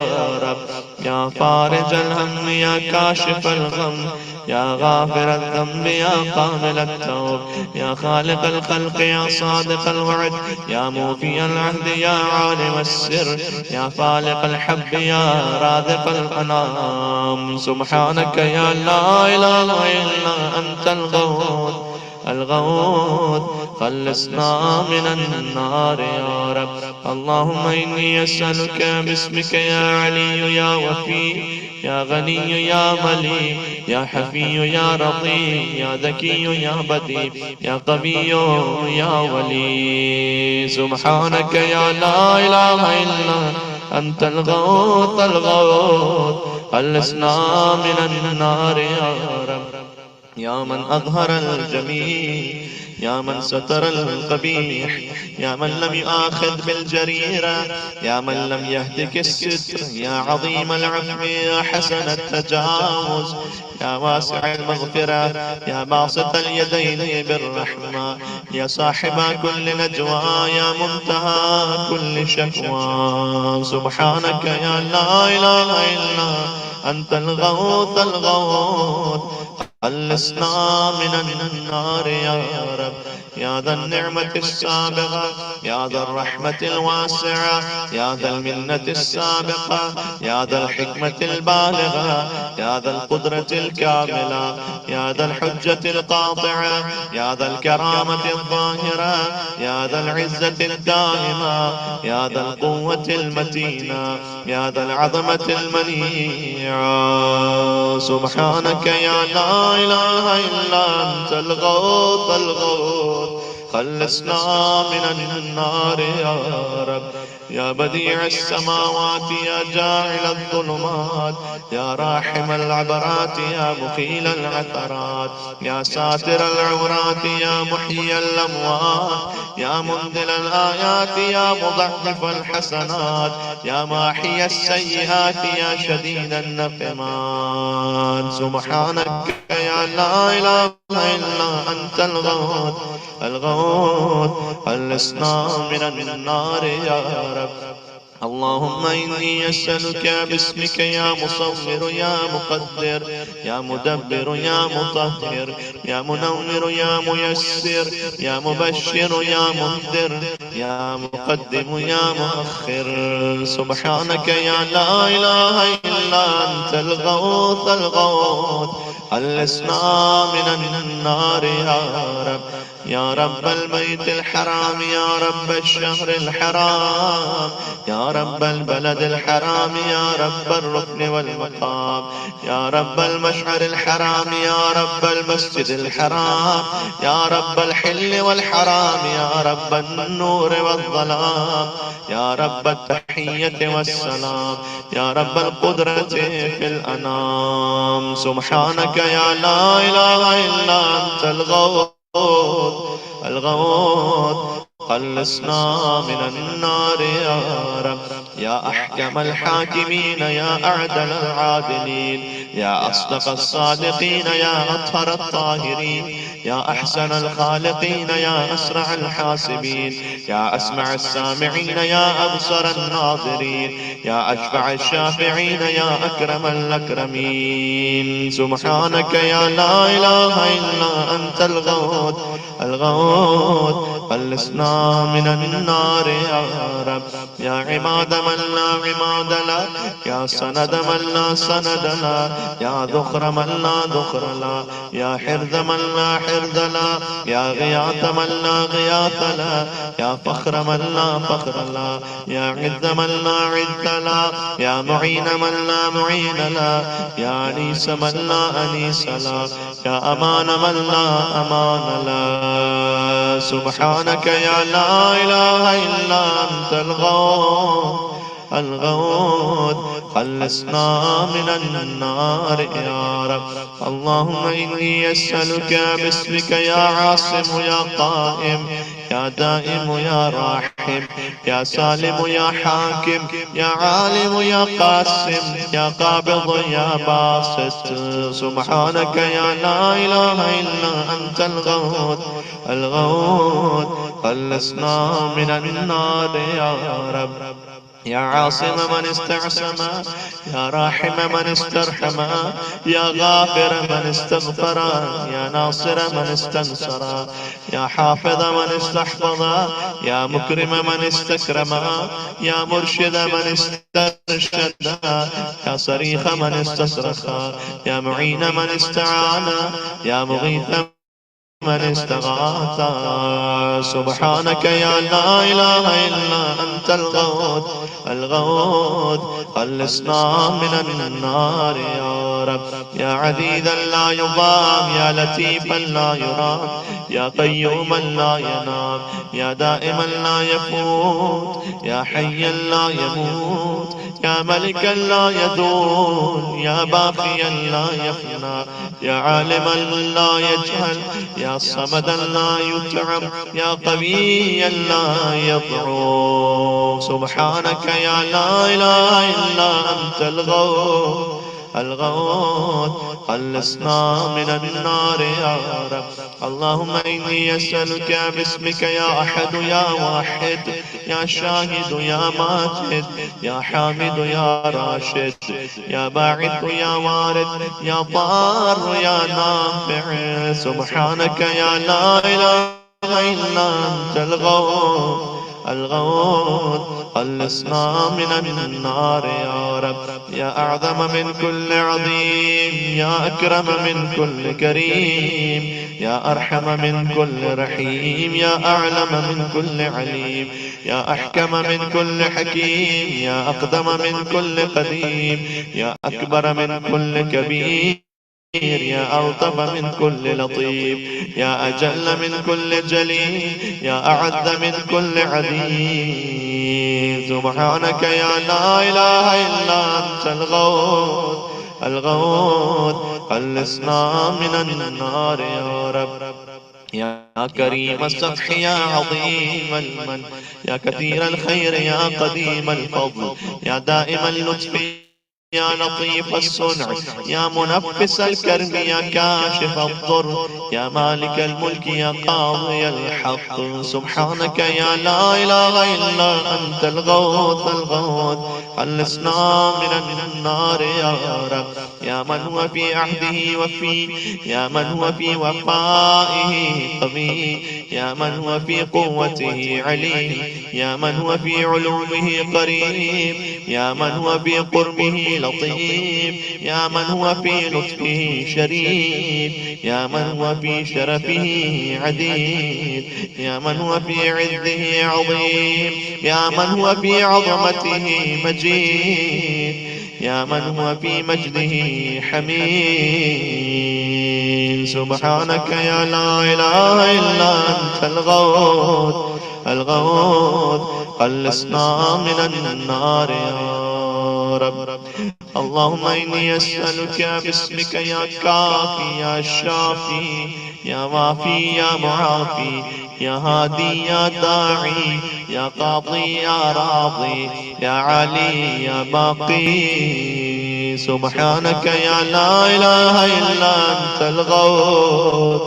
يا رب. يا فارج الهم يا كاشف الغم يا غافر الذنب يا قابل التوب يا خالق الخلق يا صادق الوعد يا موفي العهد يا عالم السر يا فالق الحب يا رازق الأنام. سبحانك يا لا إله إلا أنت الغوث خلصنا من النار يا رب. اللهم إني أسألك باسمك يا علي يا وفي يا غني يا ملي يا حفي يا رضي يا ذكي يا بدي يا قوي يا ولي. سبحانك يا لا إله إلا أنت الغوث خلصنا من النار يا رب. يا من أظهر الجميل يا من ستر القبيح يا من لم يؤاخذ بالجريرة يا من لم يهتك الستر يا عظيم العفو يا حسن التجاوز يا واسع المغفرة يا باسط اليدين بالرحمة يا صاحب كل نجوى يا منتهى كل شكوى. سبحانك يا لا إله إلا أنت الغوث خلصنا من النار يا رب. يا ذا النعمة السابقة يا ذا الرحمة الواسعة يا ذا المنة السابقة يا ذا الحكمة البالغة يا ذا القدرة الكاملة يا ذا الحجة القاطعة يا ذا الكرامة الظاهرة يا ذا العزة الدائمة يا ذا القوة المتينة يا ذا العظمة المنيعة. سبحانك يا لا إله إلا أنت الغوث خلصنا من النار يا رب. يا بديع السماوات يا جاعل الظلمات يا راحم العبرات يا مخيل العثرات يا ساتر العورات يا محيي الأموات يا منزل الآيات يا مضعف الحسنات يا ماحي السيئات يا شديد النقمات. سبحانك يا لا إله إلا أنت الغوث خلصنا من النار يا رب. اللهم إني أسألك باسمك يا مصور يا مقدر يا مدبر يا مطهر يا منور يا ميسر يا مبشر يا منذر يا مقدم يا مؤخر. سبحانك يا لا إله إلا أنت الغوث خلصنا من النار يا رب. يا رب البيت الحرام، يا رب الشهر الحرام، يا رب البلد الحرام، يا رب الركن والمقام، يا رب المشعر الحرام، يا رب المسجد الحرام، يا رب الحل والحرام، يا رب النور والظلام، يا رب التحية والسلام، يا رب القدرة في الأنام. سبحانك يا لا إله إلا أنت الغوث الغوث، خلصنا من النار يا رب. يا أحكم الحاكمين، يا أعدل العادلين، يا أصدق الصادقين، يا أطهر الطاهرين، يا أحسن الخالقين، يا أسرع الحاسبين، يا أسمع السامعين، يا أبصر الناظرين، يا أشفع الشافعين، يا أكرم الأكرمين. سبحانك يا لا إله إلا أنت الغوث الغوث، خلصنا من النار يا رب. يا عماد من لا عماد له، يا سند من لا سند له، يا ذخر من لا ذخر له، يا حرز من لا حرز له، يا غياث من لا غياث له، يا فخر من لا فخر له، يا عز من لا عز له، يا معين من لا معين له، يا أنيس من لا أنيس له، يا أمان من لا أمان له. سبحانك يا لا إله إلا أنت الغوث، خلصنا من النار يا رب. اللهم إني أسألك باسمك يا عاصم يا قائم، يا دائم يا راحم، يا سالم يا حاكم، يا عالم يا قاسم، يا قابض يا باسط. سبحانك يا لا إله إلا أنت الغوث، خلصنا من النار يا رب. يا عاصم من استعصم، يا راحم من استرحم، يا غافر من استغفر، يا ناصر من استنصر، يا حافظ من استحفظ، يا مكرم من استكرم، يا مرشد من استرشد، يا صريخ من استصرخ، يا معين من استعان، يا مغيث من استغاث. سبحانك يا لا إله إلا أنت الغوث، خلصنا من النار يا رب. يا عديدا لا يضام، يا لطيفا لا يرام، يا قيوما لا ينام، يا دائما لا يفوت، يا حيا لا يموت، يا ملكا لا يدون، يا باقيا لا يفنى، يا عالما لا يجهل، يا صمدا لا يتعب، يا قويا لا يضعف. سبحانك يا لا إله إلا أنت الغوث، خلصنا من النار يا رب. اللهم إني أسألك باسمك يا أحد يا واحد، يا شاهد يا ماجد، يا حامد يا راشد، يا باعث يا وارد، يا ضار يا نافع. سبحانك يا لا إله إلا أنت الغوث، خلصنا من النار يا رب. يا أعظم من كل عظيم، يا أكرم من كل كريم، يا أرحم من كل رحيم، يا أعلم من كل عليم، يا أحكم من كل حكيم، يا أقدم من كل قديم، يا أكبر من كل كبير، يا ألطف من كل لطيف، يا أجل من كل جليل، يا أعز من كل عزيز. سبحانك يا لا إله إلا أنت الغوث، خلصنا من النار يا رب. يا كريم السطح، يا عظيم المن، يا كثير الخير، يا قديم الفضل، يا دائم اللطف، يا لطيف الصنع، يا منفس الكرم، يا كاشف الضر، يا مالك الملك، يا قاضي الحق. سبحانك يا لا إله إلا أنت الغوث، خلصنا من النار يا رب. يا من هو في عهده وفي، يا من هو في وفائه قوي، يا من هو في قوته عليم، يا من هو في علومه قريب، يا من هو في قربه لطيف، يا من هو في لطفه شريف، يا من هو في شرفه عديد، يا من هو في عزه عظيم، يا من هو في عظمته مجيد، يا من هو في مجده حميد. سبحانك يا لا إله إلا أنت الغوث الغوث، خلصنا من النار يا رب. اللهم إني أسألك باسمك يا كافي يا شافي يا وافي يا معافي يا هادي يا داعي يا قاضي يا راضي يا علي يا باقي. سبحانك يا لا إله إلا أنت الغوث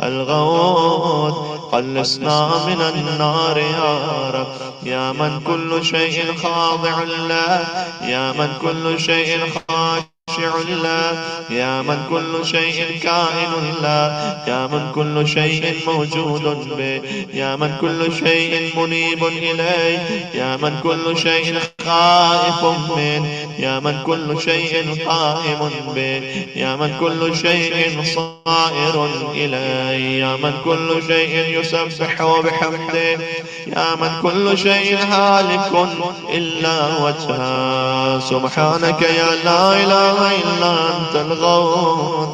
الغوث، خلصنا من النار يا رب. يا من كل شيء خاضع له، يا من كل شيء خاشع له، يا من كل شيء كائن له، يا من كل شيء موجود به، يا من كل شيء منيب إليه، يا من كل شيء خائف منه، يا من كل شيء قائم به، يا من كل شيء صائر إليه، يا من كل شيء يسبح بحمده، يا من كل شيء هالك إلا وجهه. سبحانك يا لا إله إلا أنت الغوث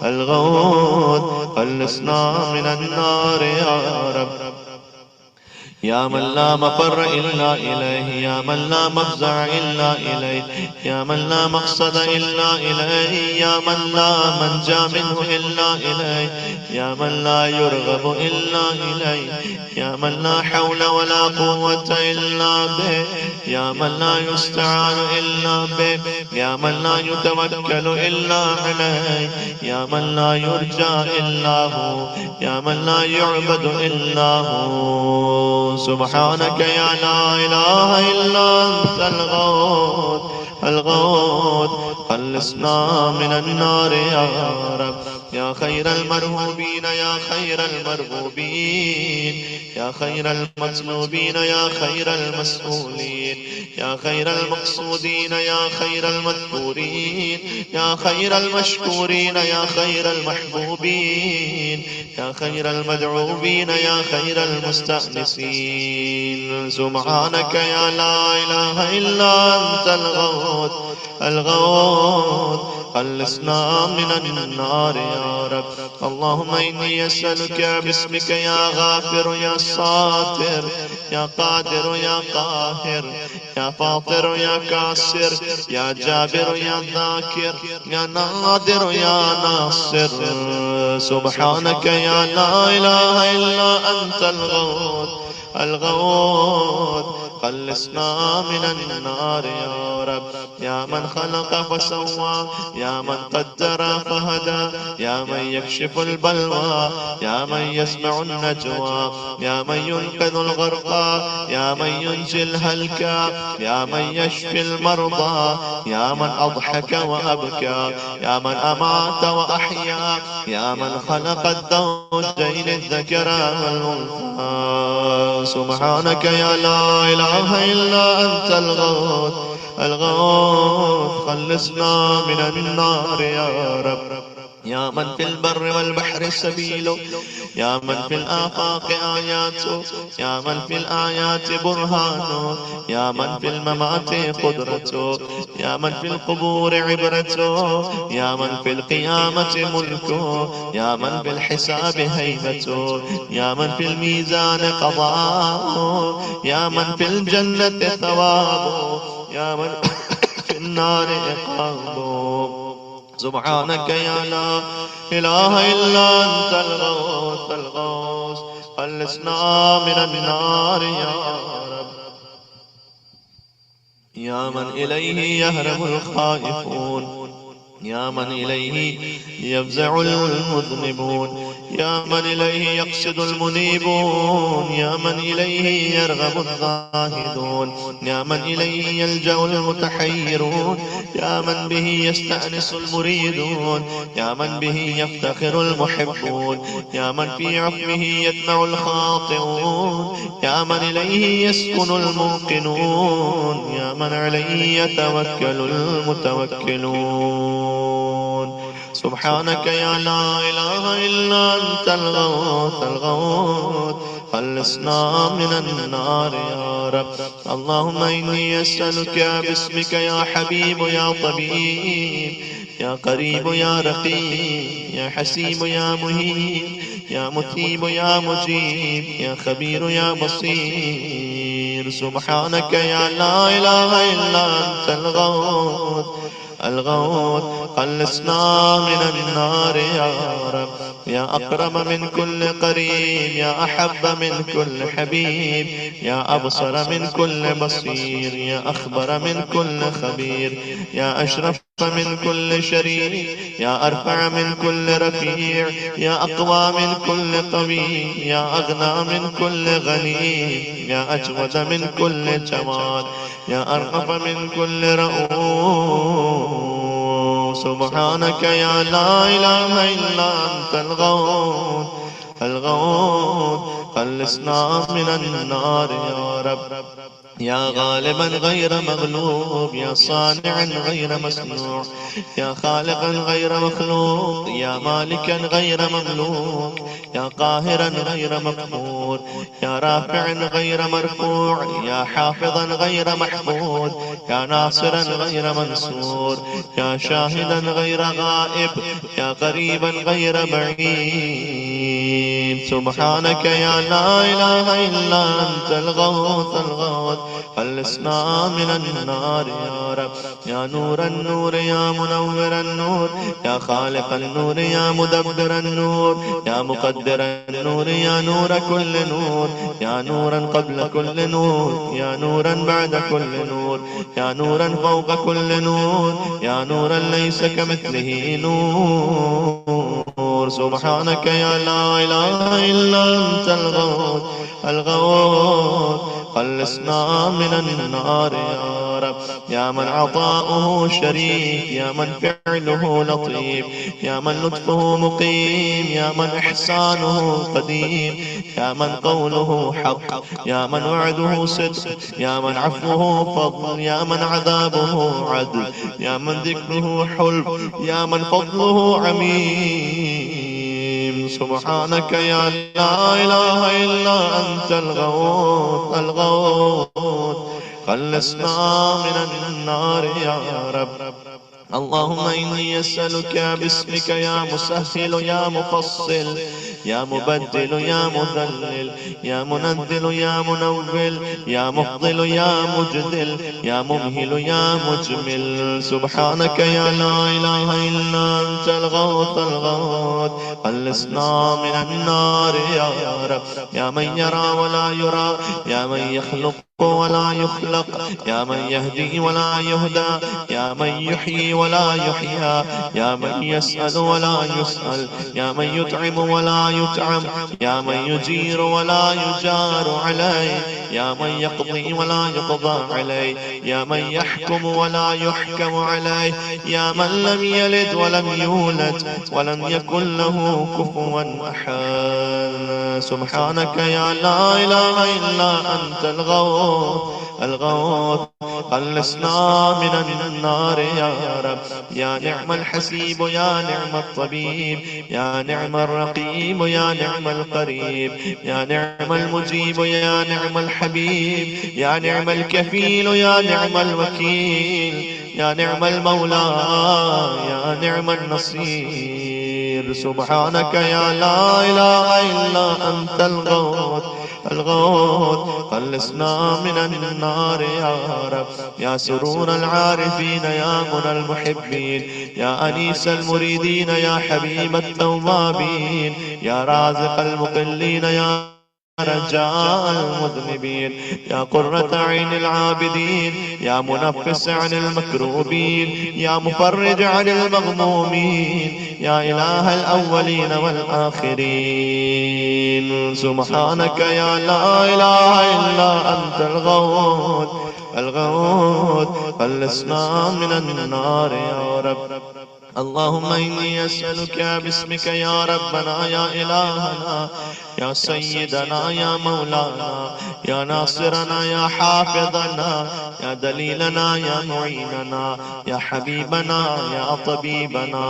الغوث، خلصنا من النار يا رب. يا من لا مفر إلا إليه، يا من لا مفزع إلا إليه، يا من لا مقصد إلا إليه، يا من لا منجا منه إلا إليه، يا من لا يرغب إلا إليه، يا من لا حول ولا قوة إلا به، يا من لا يستعان إلا به، يا من لا يتوكل إلا عليه، يا من لا يرجى إلا هو، يا من لا يعبد إلا هو. سبحانك يا لا إله إلا أنت الغوث الغوث، خلصنا من النار يا رب. يا خير المرهوبين يا خير المرغوبين، يا خير المطلوبين يا خير المسؤولين، يا خير المقصودين يا خير المذكورين، يا خير المشكورين يا خير المحبوبين، يا خير المدعوبين يا خير المستأنسين. سبحانك يا لا إله إلا أنت الغوث الغوث، خلصنا من النار يا رب. اللهم إني أسألك باسمك يا غافر يا ساتر يا قادر يا قاهر يا فاطر يا كاسر يا جابر يا ذاكر يا نادر يا ناصر. سبحانك يا لا إله إلا أنت الغوث الغوث، خلصنا من النار يا رب. يا من خلق فسوى، يا من قدر فهدى، يا من يكشف البلوى، يا من يسمع النجوى، يا من ينقذ الغرقى، يا من ينجي الهلكى، يا من يشفي المرضى، يا من أضحك وأبكى، يا من أمات وأحيا، يا من خلق الزوجين الذكر والأنثى. سبحانك يا لا إله إلا أنت الغوث الغوث، خلصنا من النار يا رب. يا من في البر والبحر سبيل، يا من في الآفاق آيات، يا من في الآيات برهان، يا من في الممات قدرة، يا من في القبور عبرة، يا من في القيامة ملك، يا من في الحساب هيبة، يا من في الميزان قضاء، يا من في الجنة ثواب، يا من في النار عقاب. سبحانك يا لا إله إلا أنت الغوث الغوث، خلصنا من النار يا رب. يا من إليه يهرب الخائفون، يا من إليه يفزع المذنبون، يا من إليه يقصد المنيبون، يا من إليه يرغب الزاهدون، يا من إليه يلجأ المتحيرون، يا من به يستأنس المريدون، يا من به يفتخر المحبون، يا من في عفوه يدمع الخاطئون، يا من إليه يسكن الموقنون، يا من عليه يتوكل المتوكلون. سبحانك يا لا إله إلا أنت الغوث الغوث، خلصنا من النار يا رب. اللهم إني أسألك باسمك يا حبيب يا طبيب، يا قريب يا رقيب، يا حسيب يا مهيب، يا مثيب يا مجيب، يا خبير يا بصير. سبحانك يا لا إله إلا أنت الغوث الغوث، خلصنا من النار يا رب. يا أكرم من كل قريب، يا أحب من كل حبيب، يا أبصر من كل بصير، يا أخبر من كل خبير، يا أشرف من كل شريف، يا أرفع من كل رفيع، يا أقوى من كل قوي، يا أغنى من كل غني، يا أجود من كل جواد، يا أرأف من كل رؤوف. سبحانك يا لا إله إلا أنت الغوث الغوث، خلصنا من النار يا رب. يا غالبا غير مغلوب، يا صانعا غير مصنوع، يا خالقا غير مخلوق، يا مالكا غير مملوك، يا قاهرا غير مقهور، يا رافعا غير مرفوع، يا حافظا غير محفوظ، يا ناصرا غير منصور، يا شاهدا غير غائب، يا قريبا غير بعيد. سبحانك يا لا إله إلا أنت الغوث الغوث، خلصنا من النار يا رب. يا نور النور، يا منور النور، يا خالق النور، يا مدبر النور، يا مقدر النور، يا نور كل نور، يا نورا قبل كل نور، يا نورا بعد كل نور، يا نورا فوق كل نور، يا نورا ليس كمثله نور. سبحانك يا لا إله إلا أنت الغوث الغوث، خلصنا من النار يا رب. يا من عطاؤه شريف، يا من فعله لطيف، يا من لطفه مقيم، يا من إحسانه قديم، يا من قوله حق، يا من وعده صدق، يا من عفوه فضل، يا من عذابه عدل، يا من ذكره حلم، يا من فضله عميم. سبحانك يا لا إله إلا أنت الغوث الغوث، خلصنا من النار يا رب. اللهم إني أسألك باسمك يا مسهل يا مفصل، يا مبدل يا مذلل، يا منزل يا منول، يا مفضل يا مجدل، يا ممهل يا مجمل. سبحانك يا لا إله إلا أنت الغوث الغوث، خلصنا من النار يا رب. يا من يرى ولا يرى، يا من يخلق ولا يخلق، يا من يهدي ولا يهدى، يا من يحيي ولا يحيى، يا من يسأل ولا يسأل، يا من يطعم ولا يطعم، يا من يجير ولا يجار عليه، يا من يقضي ولا يقضى عليه، يا من يحكم ولا يحكم عليه، يا من لم يلد ولم يولد ولم يكن له كفوا أحد. سبحانك يا لا إله إلا أنت الغوث الغوث، خلصنا من النار يا رب. يا نعم الحسيب، يا نعم الطبيب، يا نعم الرقيب، يا نعم القريب، يا نعم المجيب، يا نعم الحبيب، يا نعم الكفيل، يا نعم الوكيل، يا نعم المولى، يا نعم النصير. سبحانك يا لا إله إلا أنت الغوث الغوث، خلصنا من النار يا رب. يا سرور العارفين، يا منى المحبين، يا أنيس المريدين، يا حبيب التوابين، يا رازق المقلين، يا رجاء المذنبين، يا قرة عين العابدين، يا منفس عن المكروبين، يا مفرج عن المغمومين، يا إله الأولين والآخرين. سبحانك يا لا إله إلا أنت الغوث الغوث، خلصنا من النار يا رب. اللهم إني أسألك باسمك يا ربنا يا إلهنا يا سيدنا يا مولانا يا ناصرنا يا حافظنا يا دليلنا يا معيننا يا حبيبنا يا طبيبنا.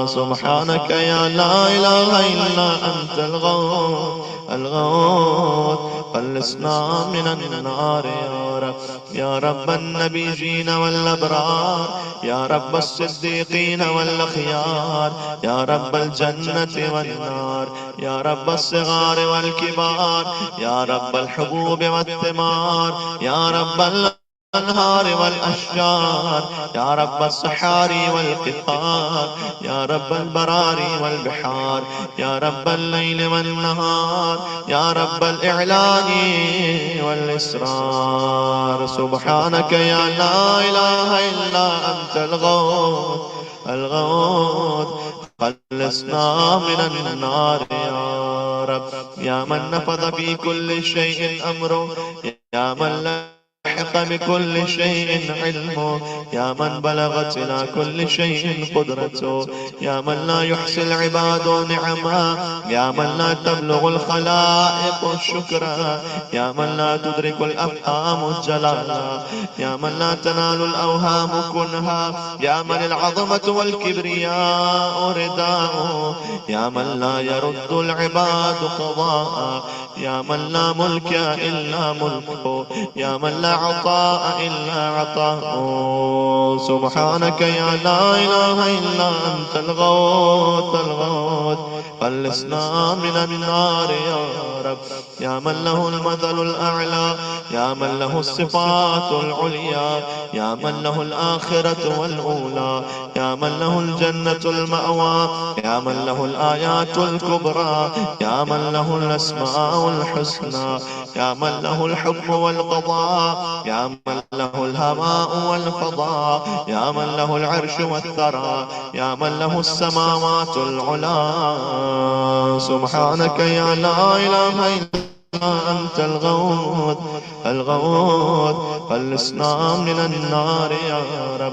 سبحانك يا لا إله إلا أنت الغوث الغوث، خلصنا من النار يا رب. يا رب النبيين والأبرار، يا رب الصديقين والأخيار، يا رب الجنة والنار، يا رب الصغار والكبار، يا رب الحبوب والثمار، يا رب الأنهار والأشجار، يا رب الصحاري والقفار، يا رب البراري والبحار، يا رب الليل والنهار، يا رب الإعلان والإسرار. سبحانك يا لا إله إلا أنت الغوث الغوث، خلصنا من النار يا رب. يا من نفذ في كل شيء أمره، يا من لحق بكل شيء علمه، يا من بلغت إلى كل شيء قدرته، يا من لا يحصي العباد نعما، يا من لا تبلغ الخلائق الشكرا، يا من لا تدرك الأفهام الجلالا، يا من لا تنال الأوهام كنها، يا من العظمة والكبرياء رداءه، يا من لا يرد العباد قضاء، يا من لا ملك إلا ملكه، يا من لا عطاء إلا عطاءه. سبحانك يا لا إله إلا أنت الغوث الغوث، خلصنا من النار يا رب. يا من له المثل الأعلى، يا من له الصفات العليا، يا من له الآخرة والأولى، يا من له الجنة المأوى، يا من له الآيات الكبرى، يا من له الأسماء الحسنى، يا من له الحكم والقضاء، يا من له الهواء والفضاء، يا من له العرش والثرى، يا من له السماوات العلى. سبحانك يا لا إله إلا أنت الغوث الغوث، خلصنا من النار يا رب.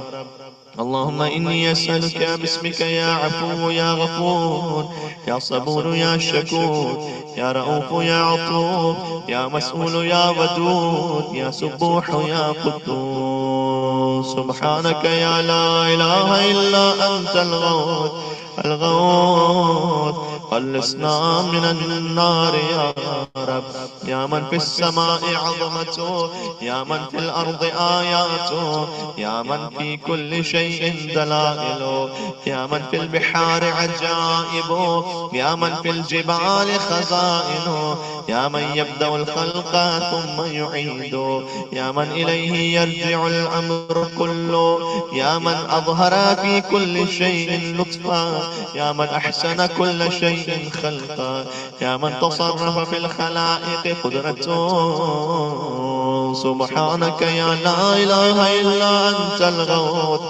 اللهم إني أسألك باسمك يا عفو يا غفور، يا صبور يا شكور، يا رؤوف يا عطوف، يا مسؤول يا ودود، يا سبوح يا قدوس. سبحانك يا لا إله إلا أنت الغوث الغوث، خلصنا من النار يا رب. يا من في السماء عظمته، يا من في الأرض آياته، يا من في كل شيء دلائله، يا من في البحار عجائبه، يا من في الجبال خزائنه، يا من يبدأ الخلق ثم يعيده، يا من إليه يرجع الأمر كله، يا من أظهر في كل شيء لطفا، يا من أحسن كل شيء خلقا، يا من تصرف في الخلائق قدرته. سبحانك يا لا إله إلا أنت الغوث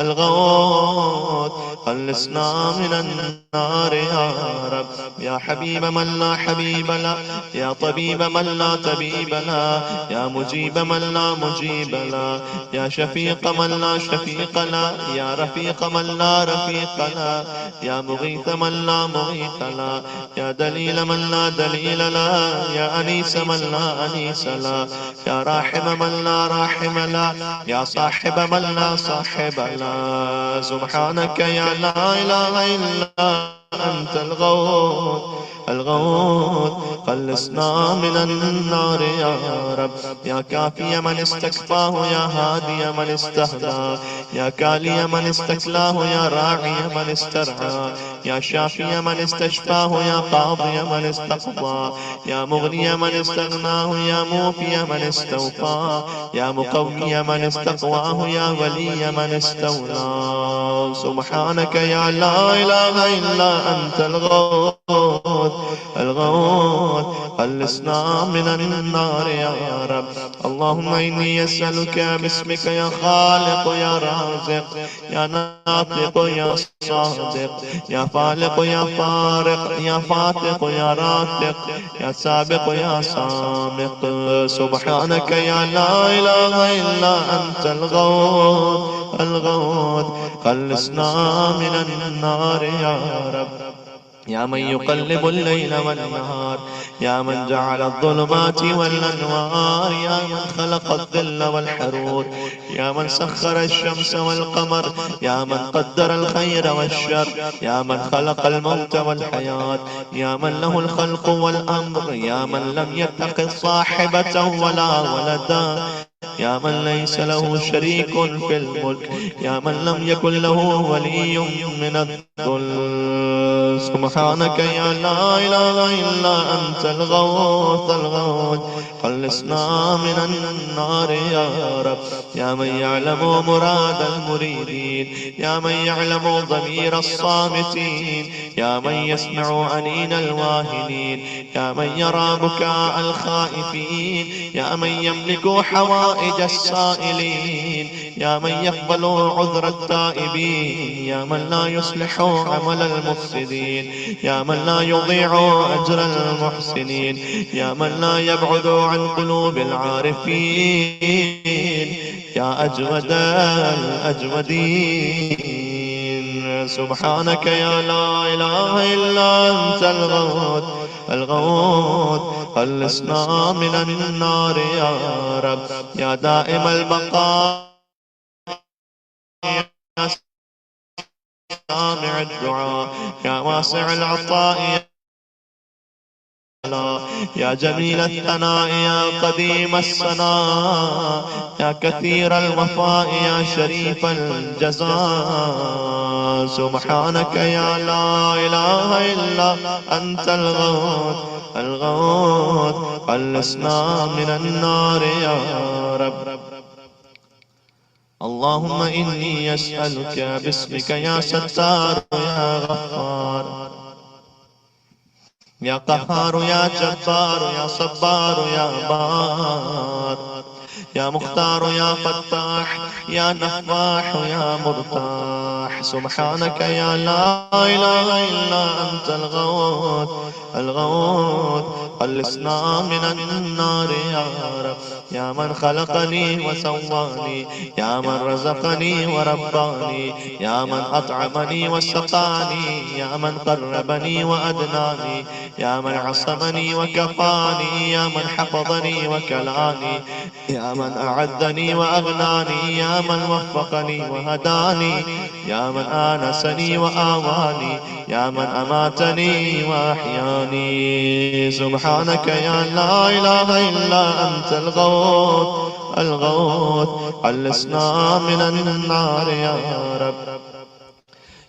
الغوث، خلصنا من النار يا رب. يا حبيب من لا حبيب له، يا طبيب من لا طبيب له، يا مجيب من لا مجيب له، يا شفيق من لا شفيق له، يا رفيق من لا رفيق له، يا مغيث من لا مغيث له، يا دليل من لا دليل له، يا أنيس من لا أنيس له، يا راحم من لا راحم له، يا صاحب من لا صاحب له. سبحانك يا لا إله إلا أنت الغوث الغوث، خلصنا من النار يا رب. يا كافي من استكفاه، يا هادي من استهدى، يا كالي من استكلاه، يا راعي من استرعى، يا شافي من استشفاه، يا قاضي من استقضى، يا مغني من استغناه، يا موفي من استوفى، يا مقوي من استقواه، يا ولي من استولى. سبحانك يا لا إله إلا أنت الغوث الغوث، خلصنا من النار يا رب. اللهم إني أسألك باسمك يا خالق يا رازق يا ناطق يا صادق يا فالق يا فارق يا فاتق يا راتق يا سابق يا سامق. سبحانك يا لا إله إلا أنت الغوث الغوث. خلصنا من النار يا رب. يا من يقلب الليل والنهار، يا من جعل الظلمات والأنوار، يا من خلق الظل والحرور، يا من سخر الشمس والقمر، يا من قدر الخير والشر، يا من خلق الموت والحياة، يا من له الخلق والأمر، يا من لم يتخذ صاحبة ولا ولدا، يا من ليس له شريك في الملك، يا من لم يكن له ولي من الذل. سبحانك يا لا إله إلا أنت الغوث الغوث. خلصنا من النار يا رب. يا من يعلم مراد المريدين، يا من يعلم ضمير الصامتين، يا من يسمع أنين الواهنين، يا من يرى بكاء الخائفين، يا من يملك حوائج السائلين، يا من يقبل عذر التائبين، يا من لا يصلح عمل المفسدين، يا من لا يضيع أجر المحسنين، يا من لا يبعد عن قلوب العارفين، يا أجود الأجودين. سبحانك يا لا إله إلا أنت الغوث الغوث. خلصنا من النار يا رب. يا دائم البقاء، يا سامع الدعاء، يا واسع العطاء، يا جميل الثناء، يا قديم السناء، يا كثير الوفاء، يا شريف الجزاء. سبحانك يا لا إله إلا أنت الغوث الغوث. خلصنا من النار يا رب. اللهم إني أسألك باسمك يا ستار يا غفار يا قهار يا جبار يا صبار يا بار يا مختار يا فتاح يا نفاح يا مرتاح. سبحانك يا لا إله إلا أنت الغوث الغوث. خلصنا من النار يا رب. يا من خلقني وسواني، يا من رزقني ورباني، يا من أطعمني وسقاني، يا من قربني وأدناني، يا من عصمني وكفاني، يا من حفظني وكلاني، يا من أعدني وأغناني، يا من وفقني وهداني، يا من آنسني وآواني، يا من أماتني وأحياني. سبحانك يا لا إله إلا أنت الغوث الغوث. خلصنا من النار يا رب.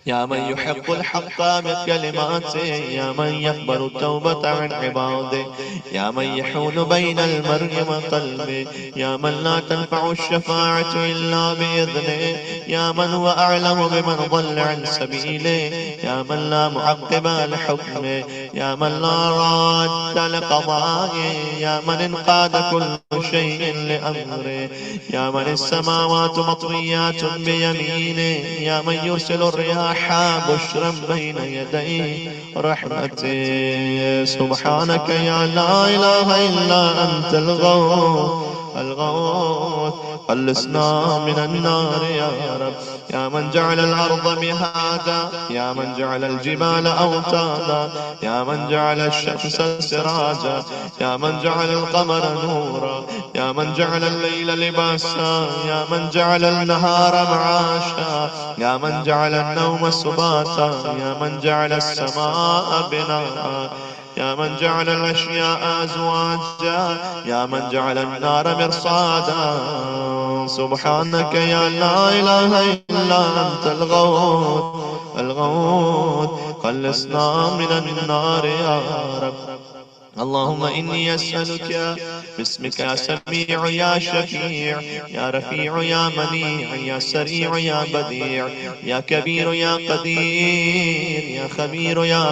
يا من يحق الحق بكلماته، يا من يقبل التوبة عن عباده، يا من يحول بين المرء وقلبه، يا من لا تنفع الشفاعة إلا بإذنه، يا من هو أعلم بمن ضل عن سبيله، يا من لا معقب لحكمه، يا من لا راد لقضائه، يا من انقاد كل شيء لأمره، يا من السماوات مطويات بيمينه، يا من يرسل الرياح بشرا بين يدي رحمته. سبحانك يا لا إله إلا أنت الغوث الغوث. خلصنا من النار يا رب. يا من جعل الأرض مهادا، يا من جعل الجبال أوتادا، يا من جعل الشمس سراجا، يا من جعل القمر نورا، يا من جعل الليل لباسا، يا من جعل النهار معاشا، يا من جعل النوم سباتا، يا من جعل السماء بناء، يا من جعل الأشياء أزواجا، يا من جعل النار مرصادا. سبحانك يا لا إله إلا أنت الغوث الغوث. خلصنا من النار يا رب. اللهم إني أسألك باسمك يا سميع يا شفيع يا رفيع يا منيع يا سريع يا بديع يا كبير يا قدير يا خبير يا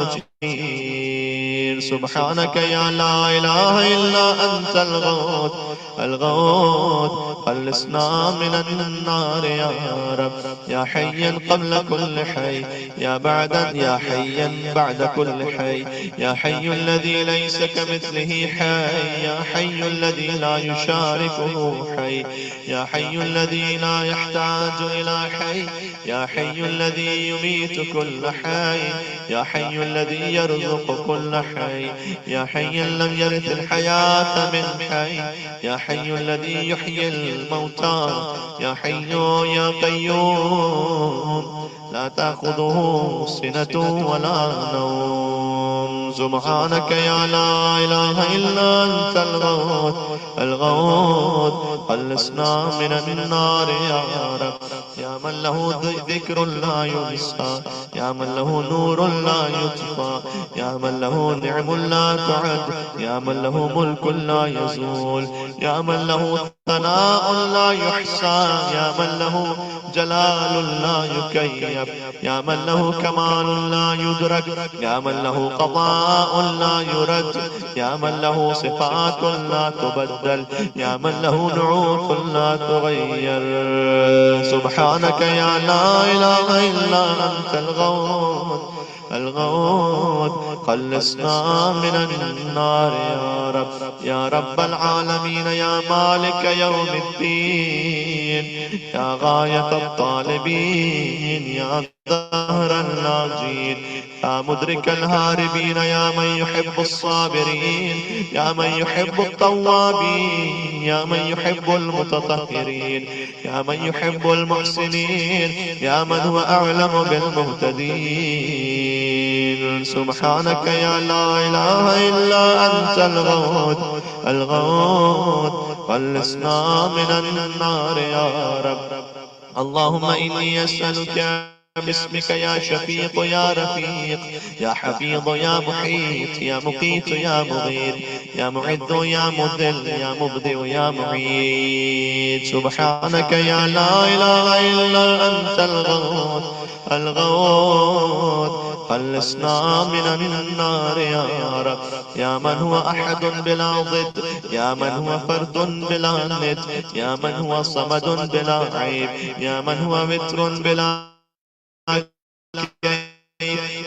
مجير. سبحانك يا لا إله إلا أنت الغوث الغوث خلصنا من النار يا رب يا حيا قبل كل حي يا حيا بعد كل حي يا حي الذي ليس كمثله حي يا حي الذي لا يشاركه حي يا حي الذي لا يحتاج إلى حي يا حي الذي يميت كل حي يا حي الذي يرزق كل حي يا حي لم يرث الحياة من حي يا حي الذي يحيي الموتى يا حي يا قيوم لا تأخذه سنة ولا نوم سبحانك يا لا إله إلا أنت الغوث الغوث خلصنا من النار يا رب يا من له ذكر لا ينسى يا من له نور لا يطفى يا من له نعم لا تعد يا من له ملك لا يزول يا من له ثناء لا يحصى يا من له جلال لا يكيف يا من له كمال لا يدرك يا من له قضاء لا يرد يا من له صفات لا تبدل يا من له نعوت لا تغير سبحانك يا لا إله إلا أنت الغوث الغوث خلصنا من النار يا رب العالمين يا مالك يوم الدين يا غاية الطالبين يا ظهر الناجين يا مدرك الهاربين يا من يحب الصابرين يا من يحب التوابين يا من يحب المتطهرين يا من يحب المحسنين يا من هو أعلم بالمهتدين سبحانك يا لا إله إلا أنت الغوث الغوث خلصنا من النار يا رب اللهم إني أسألك باسمك يا شفيق يا رفيق يا حفيظ يا محيط يا مقيت يا مغيث يا معز يا مذل يا مبدئ يا معيد سبحانك يا لا إله إلا أنت الغوث الغوث خلصنا من النار يا رب يا من هو أحد بلا ضد يا من هو فرد بلا ند يا من هو صمد بلا عيب يا من هو وتر بلا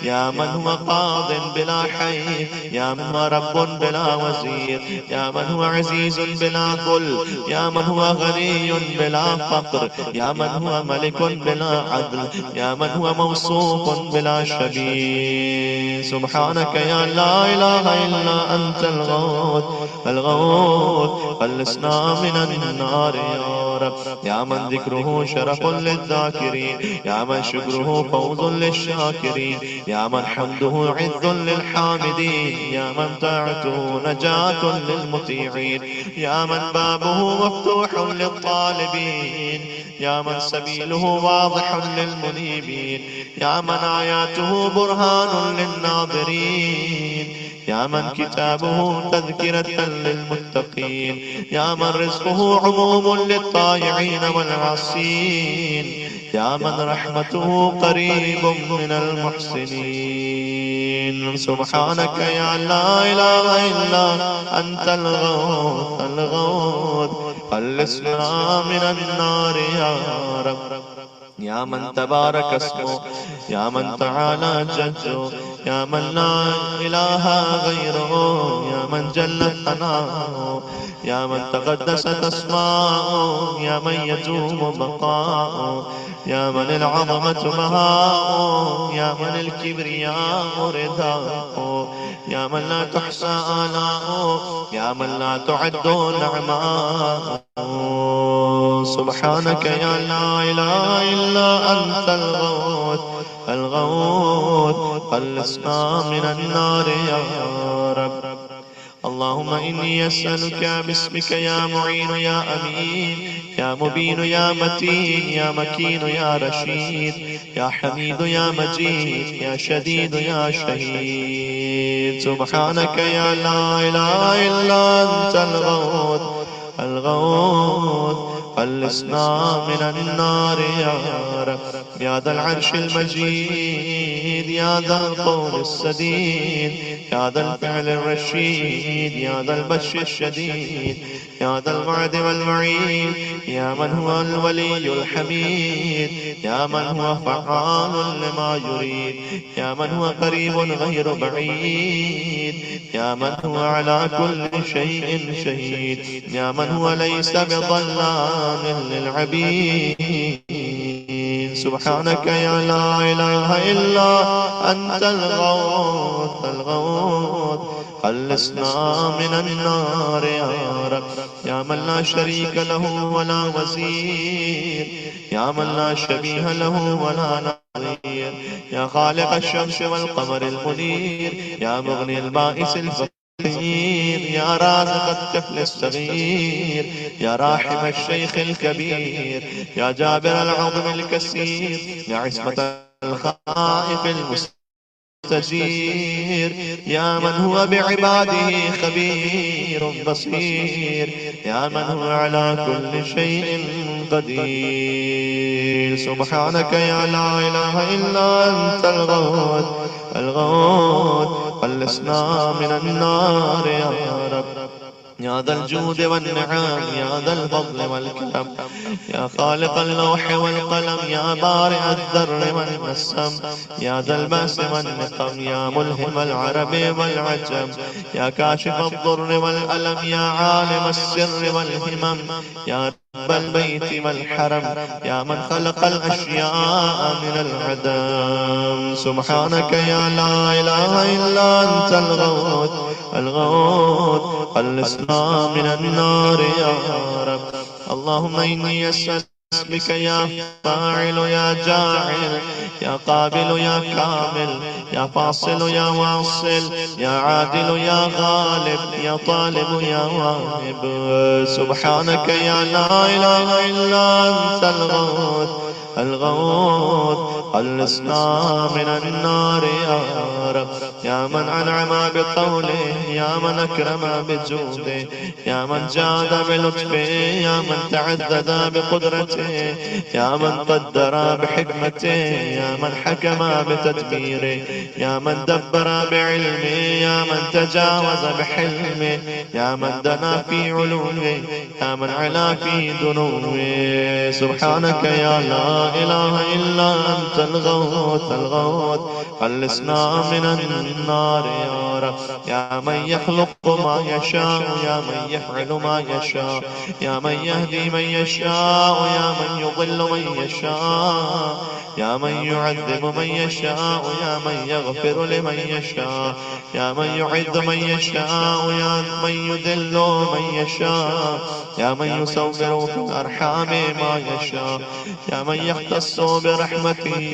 يا من هو قاض بلا حي يا من هو رب بلا وزير يا من هو عزيز بلا ذل يا من هو غني بلا فقر يا من هو ملك بلا عدل يا من هو موصوف بلا شبيه سبحانك يا لا إله إلا أنت الغوث الغوث خلصنا من النار يا رب يا من ذكره شرف للذاكرين يا من شكره فوز للشاكرين يا من حمده عز للحامدين يا من طاعته نجاة للمطيعين يا من بابه مفتوح للطالبين يا من سبيله واضح للمنيبين يا من آياته برهان للناظرين يا من كتابه تذكرة للمتقين يا من رزقه عموم للطائعين والعاصين يا من رحمته قريب من المحسنين سبحانك يا لا إله إلا أنت الغوث الغوث خلصنا من النار يا رب يا من تبارك اسمه يا من تعالى جده يا من لا إله غيره يا من جل ثناؤه يا من تقدست أسماؤه يا من يدوم بقاؤه يا من العظمة بهاؤه يا من الكبرياء رداؤه يا من لا تحصى آلاؤه يا من لا تعد نعماؤه سبحانك يا لا إله إلا أنت الغوث الغوث خلصنا من النار يا رب اللهم إني أسألك باسمك يا معين يا أمين يا مبين يا متين يا مكين يا رشيد يا حميد يا مجيد يا شديد يا شهيد سبحانك يا لا إله إلا أنت الغوث الغوث خلصنا من النار يا رب. يا ذا العرش المجيد، يا ذا القول السديد، يا ذا الفعل الرشيد، يا ذا البش الشديد، يا ذا الوعد والوعيد، يا من هو الولي الحميد، يا من هو فعال لما يريد، يا من هو قريب غير بعيد، يا من هو على كل شيء شهيد، يا من هو ليس بظلام للعبيد. سبحانك يا لا إله إلا أنت الغوث الغوث. خلصنا من النار يا رب. يا من لا شريك له ولا وزير، يا من لا شبيه له ولا نظير، يا خالق الشمس والقمر المنير، يا مغني البائس الفقير، يا رازق الطفل الصغير، يا راحم الشيخ الكبير، يا جابر العظم الكسير، يا عصمة الخائف المستجير، يا من هو بعباده خبير بصير، يا من هو على كل شيء قدير. سبحانك يا لا إله إلا أنت الغوث الغوث. خلصنا من النار يا رب. يا ذا الجود والنعم، يا ذا الفضل والكرم، يا خالق اللوح والقلم، يا بارئ الذر والنسم، يا ذا البأس والنقم، يا ملهم العرب والعجم، يا كاشف الضر والألم، يا عالم السر والهمم، يا رب البيت والحرم، يا من خلق الأشياء من العدم. سبحانك يا لا إله إلا أنت الغوث الغوث. خلصنا من النار يا رب. اللهم إني أسألك بك يا فاعل يا جاعل، يا قابل يا كامل، يا فاصل يا واصل، يا عادل يا غالب، يا طالب يا واهب. سبحانك يا لا إله إلا أنت الغوث الغوث. خلصنا من النار يا رب. يا من أنعم بقوله، يا من أكرم بجوده، يا من جاد بلطفه، يا من تعدد بقدرته، يا من قدر بحكمته، يا من حكم بتدبيره، يا من دبر بعلمه، يا من تجاوز بحلمه، يا من دنا في علومه، يا من علا في دنوه. سبحانك يا لا إله إلا أنت الغوث الغوث. خلصنا من النار يا رب. يا من يخلق ما يشاء، يا من يفعل ما يشاء، يا من يهدي من يشاء، يا من يضل من يشاء، يا من يعذب من يشاء، يا من يغفر لمن يشاء، يا من يعز من يشاء، يا من يذل من يشاء، يا من يصور في الأرحام ما يشاء، يا من يختص برحمته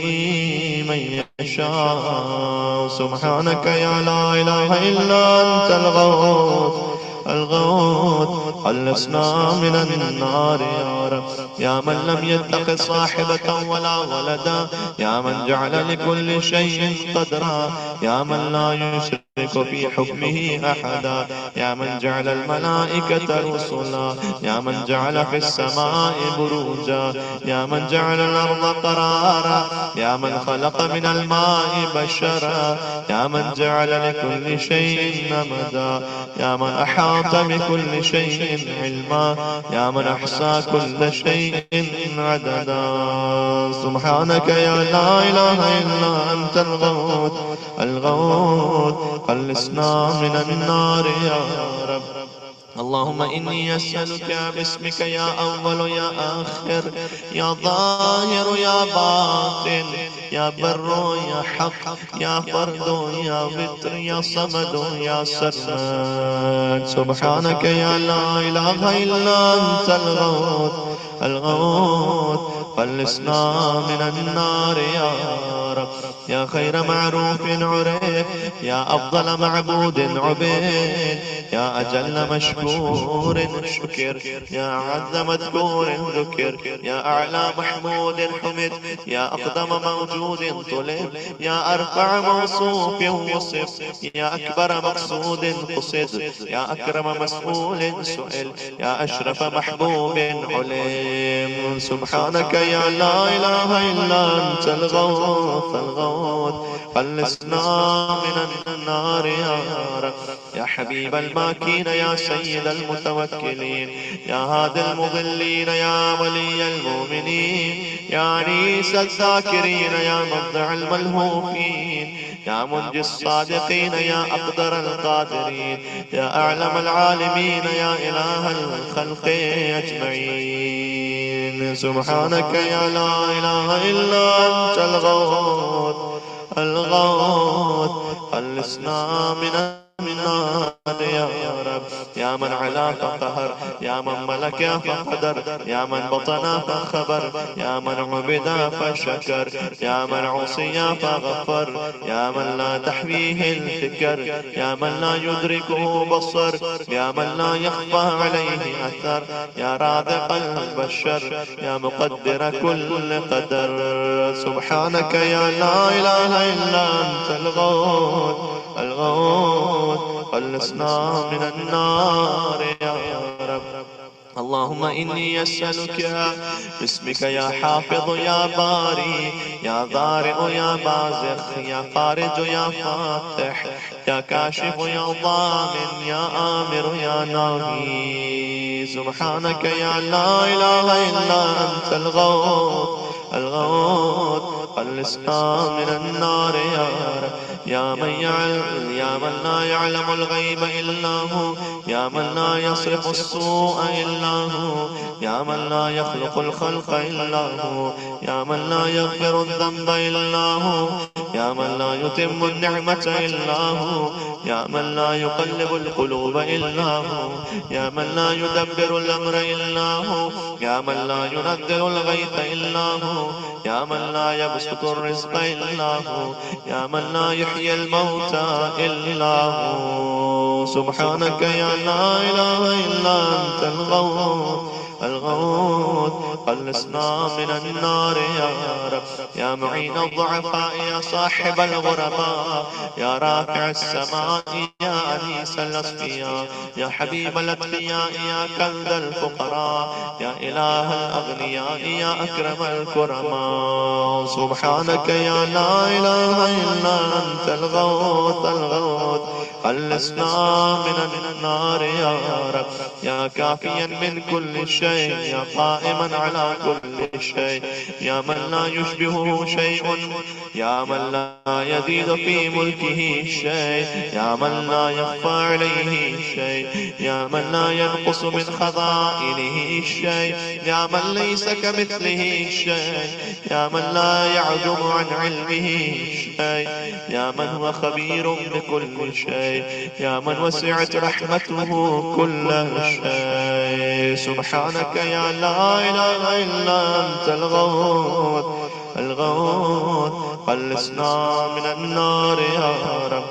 من يشاء. سبحانك يا لا إله إلا أنت الغوث الغوث. خلصنا من النار يا رب. يا من لم يتخذ صاحبة ولا ولدا، يا من جعل لكل شيء قدرا، يا من لا يشرك في حكمه أحدا، يا من جعل الملائكة رسلا، يا من جعل في السماء بروجا، يا من جعل الأرض قرارا، يا من خلق من الماء بشرا، يا من جعل لكل شيء نمدا، يا من أحاط بكل شيء علما، يا من أحصى كل شيء عددا. سبحانك يا لا إله إلا أنت الغوث الغوث. خلصنا من النار يا رب. اللهم إني أسألك باسمك يا أول يا آخر، يا ظاهر يا باطن، يا بر يا حق، يا فرد يا وتر، يا صمد يا سرمد. سبحانك يا لا إله إلا أنت الغوث الغوث. خلصنا من النار يا رب. يا خير معروف عرف، يا أفضل معبود عبد، يا أجل مشكور شكر، يا أعز مذكور ذكر، يا أعلى محمود حمد، يا أقدم موجود طلب، يا أرفع موصوف وصف، يا أكبر مقصود قصد، يا أكرم مسؤول سئل، يا أشرف محبوب علم. سبحانك يا لا إله إلا أنت الغوث الغوث، خلصنا من النار يا رب. يا حبيب الماكين، يا سيد المتوكلين، يا هادي المضلين، يا ولي المؤمنين، يا أنيس الذاكرين، يا مبدع الملهوفين، يا منجي الصادقين، يا أقدر القادرين، يا أعلم العالمين، يا إله الخلق أجمعين. سبحانك يا لا إله إلا أنت الغوث الغوث، خلصنا من النار يا رب. يا من علا فقهر، يا من ملك فقدر، يا من بطن فخبر، يا من عبد فشكر، يا من عصي فغفر، يا من لا تحويه الفكر، يا من لا يدركه بصر، يا من لا يخفى عليه أثر، يا رازق البشر، يا مقدر كل قدر. سبحانك يا لا إله إلا أنت الغوث الغوث، خلصنا من النار يا رب. اللهم إني أسألك باسمك يا حافظ يا باري، يا ضارع يا بازخ، يا فارج يا فاتح، يا كاشف يا ضامن، يا آمر يا ناهي. سبحانك يا لا إله إلا أنت الغوث الغوث، خلصنا من النار يا رب. يا من لا يعلم الغيب إلا هو، يا من لا يصرف السوء إلا هو، يا من لا يخلق الخلق إلا هو، يا من لا يغفر الذنب إلا هو، يا من لا يتم النعمة إلا هو، يا من لا يقلب القلوب إلا هو، يا من لا يدبر الأمر إلا هو، يا من لا ينزل الغيث إلا هو، يا من لا يبسط الرزق إلا هو، يا من لا يحيي الموتى إلا هو. سبحانك يا لا إله إلا أنت الغوث الغوث، خلصنا من النار يا رب. يا معين الضعفاء، يا صاحب الغرباء، يا رافع السماء، يا أنيس الأصفياء، يا حبيب الأتقياء، يا كنز الفقراء، يا إله الأغنياء، يا أكرم الكرماء. سبحانك يا لا إله إلا أنت الغوث الغوث، خلصنا من النار يا رب. يا كافيا من كل شيء، يا قائما على كل شيء، يا من لا يشبهه شيء، يا من لا يزيد في ملكه شيء، يا من لا يخفى عليه شيء، يا من لا ينقص من خزائنه شيء، يا من ليس كمثله شيء، يا من لا يعزم عن علمه شيء، يا من هو خبير بكل شيء، يا من وسعت رحمته كل شيء. سبحانك يا لا إله إلا أنت الغوث الغوث، خلصنا من النار يا رب.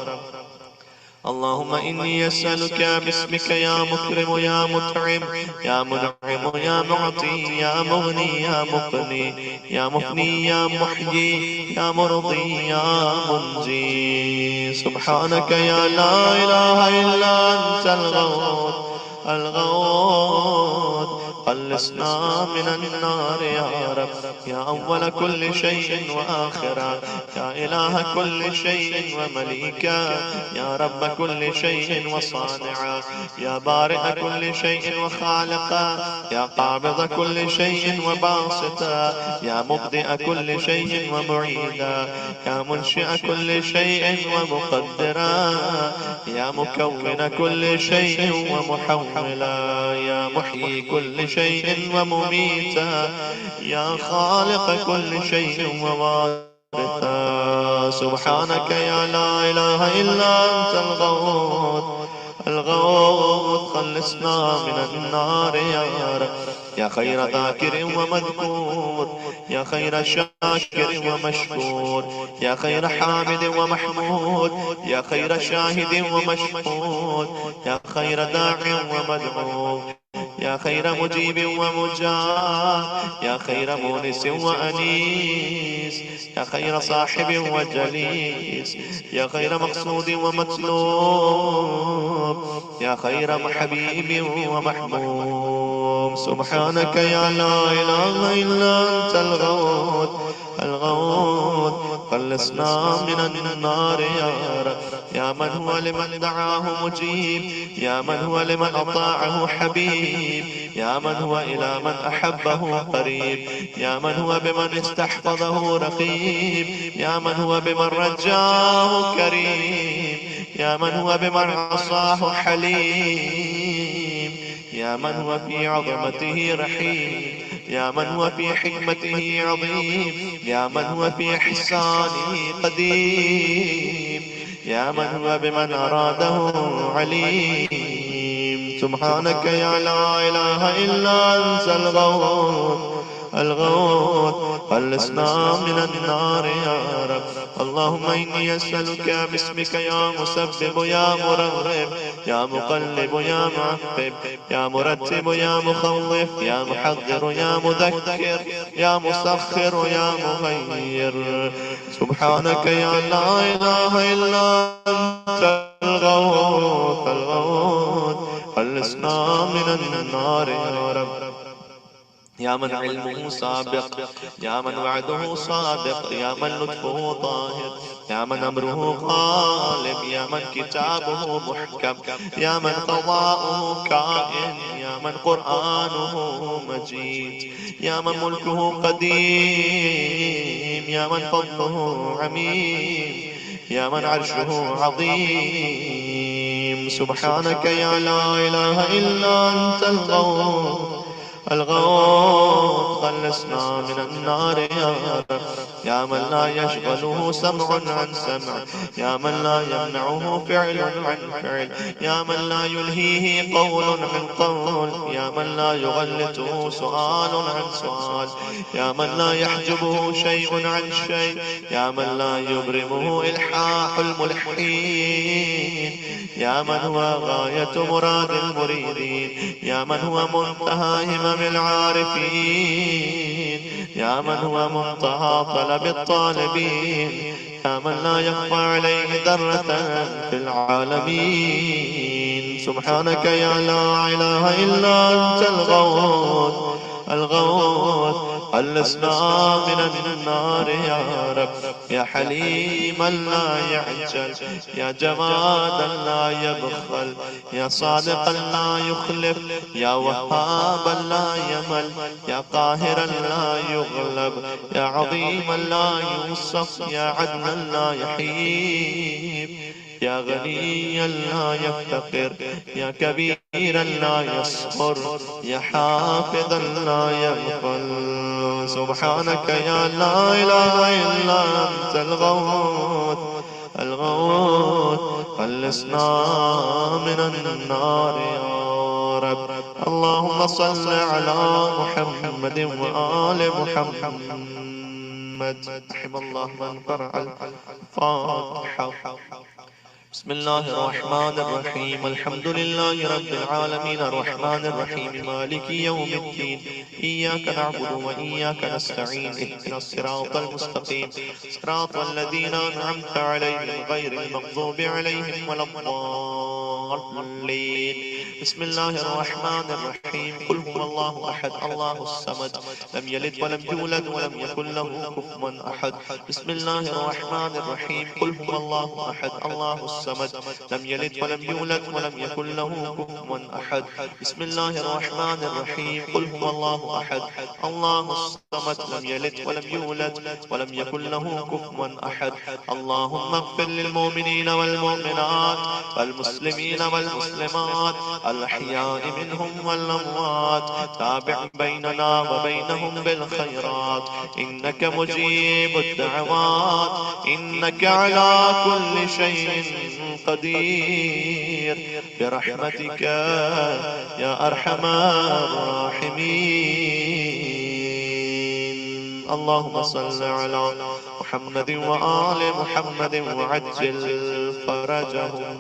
اللهم إني أسألك باسمك يا مكرم يا مطعم يا منعم يا معطي يا مغني يا مقني يا مفني يا محيي يا مرضي يا منجي. سبحانك يا لا إله إلا أنت الغوث الغوث، خلصنا من النار يا رب. يا أول كل شيء وآخرا، يا إله كل شيء ومليكا، يا رب كل شيء وصانعا، يا بارئ كل شيء وخالقا، يا قابض كل شيء وباسطا، يا مبدئ كل شيء ومعيدا، يا منشئ كل شيء ومقدرا، يا مكون كل شيء ومحولا، يا محيي كل شيء ومميتا، يا خالق كل شيء ووارثا. سبحانك يا لا إله إلا أنت الغوث الغوث خلصنا من النار يا رب. يا خير ذاكر ومذكور، يا خير شاكر ومشكور، يا خير حامد ومحمود، يا خير شاهد ومشهود، يا خير داع ومدعو، يا خير مجيب ومجاب، يا خير مونس وأنيس، يا خير صاحب وجليس، يا خير مقصود ومطلوب، يا خير حبيب ومحبوب. سبحانك يا لا إله إلا أنت الغوث، الغوث خلصنا من النار يا رب. يا من هو لمن دعاه مجيب، يا من هو لمن أطاعه حبيب، يا من هو إلى من أحبه قريب، يا من هو بمن استحفظه رقيب، يا من هو بمن رجاه كريم، يا من هو بمن عصاه حليم، يا من هو في عظمته رحيم، يا من هو في حكمته عظيم، يا من هو في إحسانه قديم، يا من هو بمن أراده عليم. سبحانك يا لا إله إلا أنت الغوث، الغوث خلصنا من النار يا رب. اللهم إني أسألك باسمك يا مسبب يا مرغب يا مقلب يا معقب يا مرتب يا مخوف يا محذر يا مذكر يا مسخر يا مغير. سبحانك يا لا إله إلا أنت الغوث، الغوث خلصنا من النار يا رب. يا من علمه سابق، يا من وعده صادق، يا من لطفه ظاهر، يا من أمره غالب، يا من كتابه محكم، يا من قضاؤه كائن، يا من قرآنه مجيد، يا من ملكه قديم، يا من فضله عميم، يا من عرشه عظيم. سبحانك يا لا إله إلا أنت الغوث، الغوث خلصنا من النار يا رب. يا من لا يشغله سمع عن سمع، يا من لا يمنعه فعل عن فعل، يا من لا يلهيه قول عن قول، يا من لا يغلطه سؤال عن سؤال، يا من لا يحجبه شيء عن شيء، يا من لا يبرمه إلحاح الملحين، يا من هو غاية مراد المريدين، يا من هو منتهى همم العارفين، يا من هو منتهى طلب الطالبين، يا من لا يخفى عليه ذرة في العالمين. سبحانك يا لا إله إلا أنت الغوث، الغوث خلصنا من النار يا رب. يا حليما لا يعجل، يا جوادا لا يبخل، يا صادقا لا يخلف، يا وهابا لا يمل، يا قاهرا لا يغلب، يا عظيما لا يوصف، يا عدلا لا يحيب، يا غنيا لا يفتقر، يا كبيرا لا يصغر، يا حافظا لا يغفل. سبحانك يا لا إله إلا أنت الغوث، الغوث خلصنا من النار يا رب. اللهم صل على محمد وآل محمد. رحم الله من قرأ الفاتحة. بسم الله الرحمن الرحيم. الحمد لله رب العالمين الرحمن الرحيم مالك يوم الدين. إياك نعبد وإياك نستعين. اهدنا الصراط المستقيم صراط الذين أنعمت عليهم غير المغضوب عليهم ولا الضالين. بسم الله الرحمن الرحيم. قل هو الله أحد الله الصمد لم يلد ولم يولد ولم يكن له كفوا أحد. بسم الله الرحمن الرحيم. قل هو الله أحد الله الصمد لم يلد ولم يولد ولم يكن له كفوا أحد. بسم الله الرحمن الرحيم. قل هو الله أحد الله الصمد لم يلد ولم يولد ولم يكن له كفوا أحد. اللهم اغفر للمؤمنين والمؤمنات والمسلمين والمسلمات الأحياء منهم والأموات. تابع بيننا وبينهم بالخيرات إنك مجيب الدعوات إنك على كل شيء قدير برحمتك يا أرحم الراحمين. اللهم صل على محمد وآل محمد وعجل فرجهم.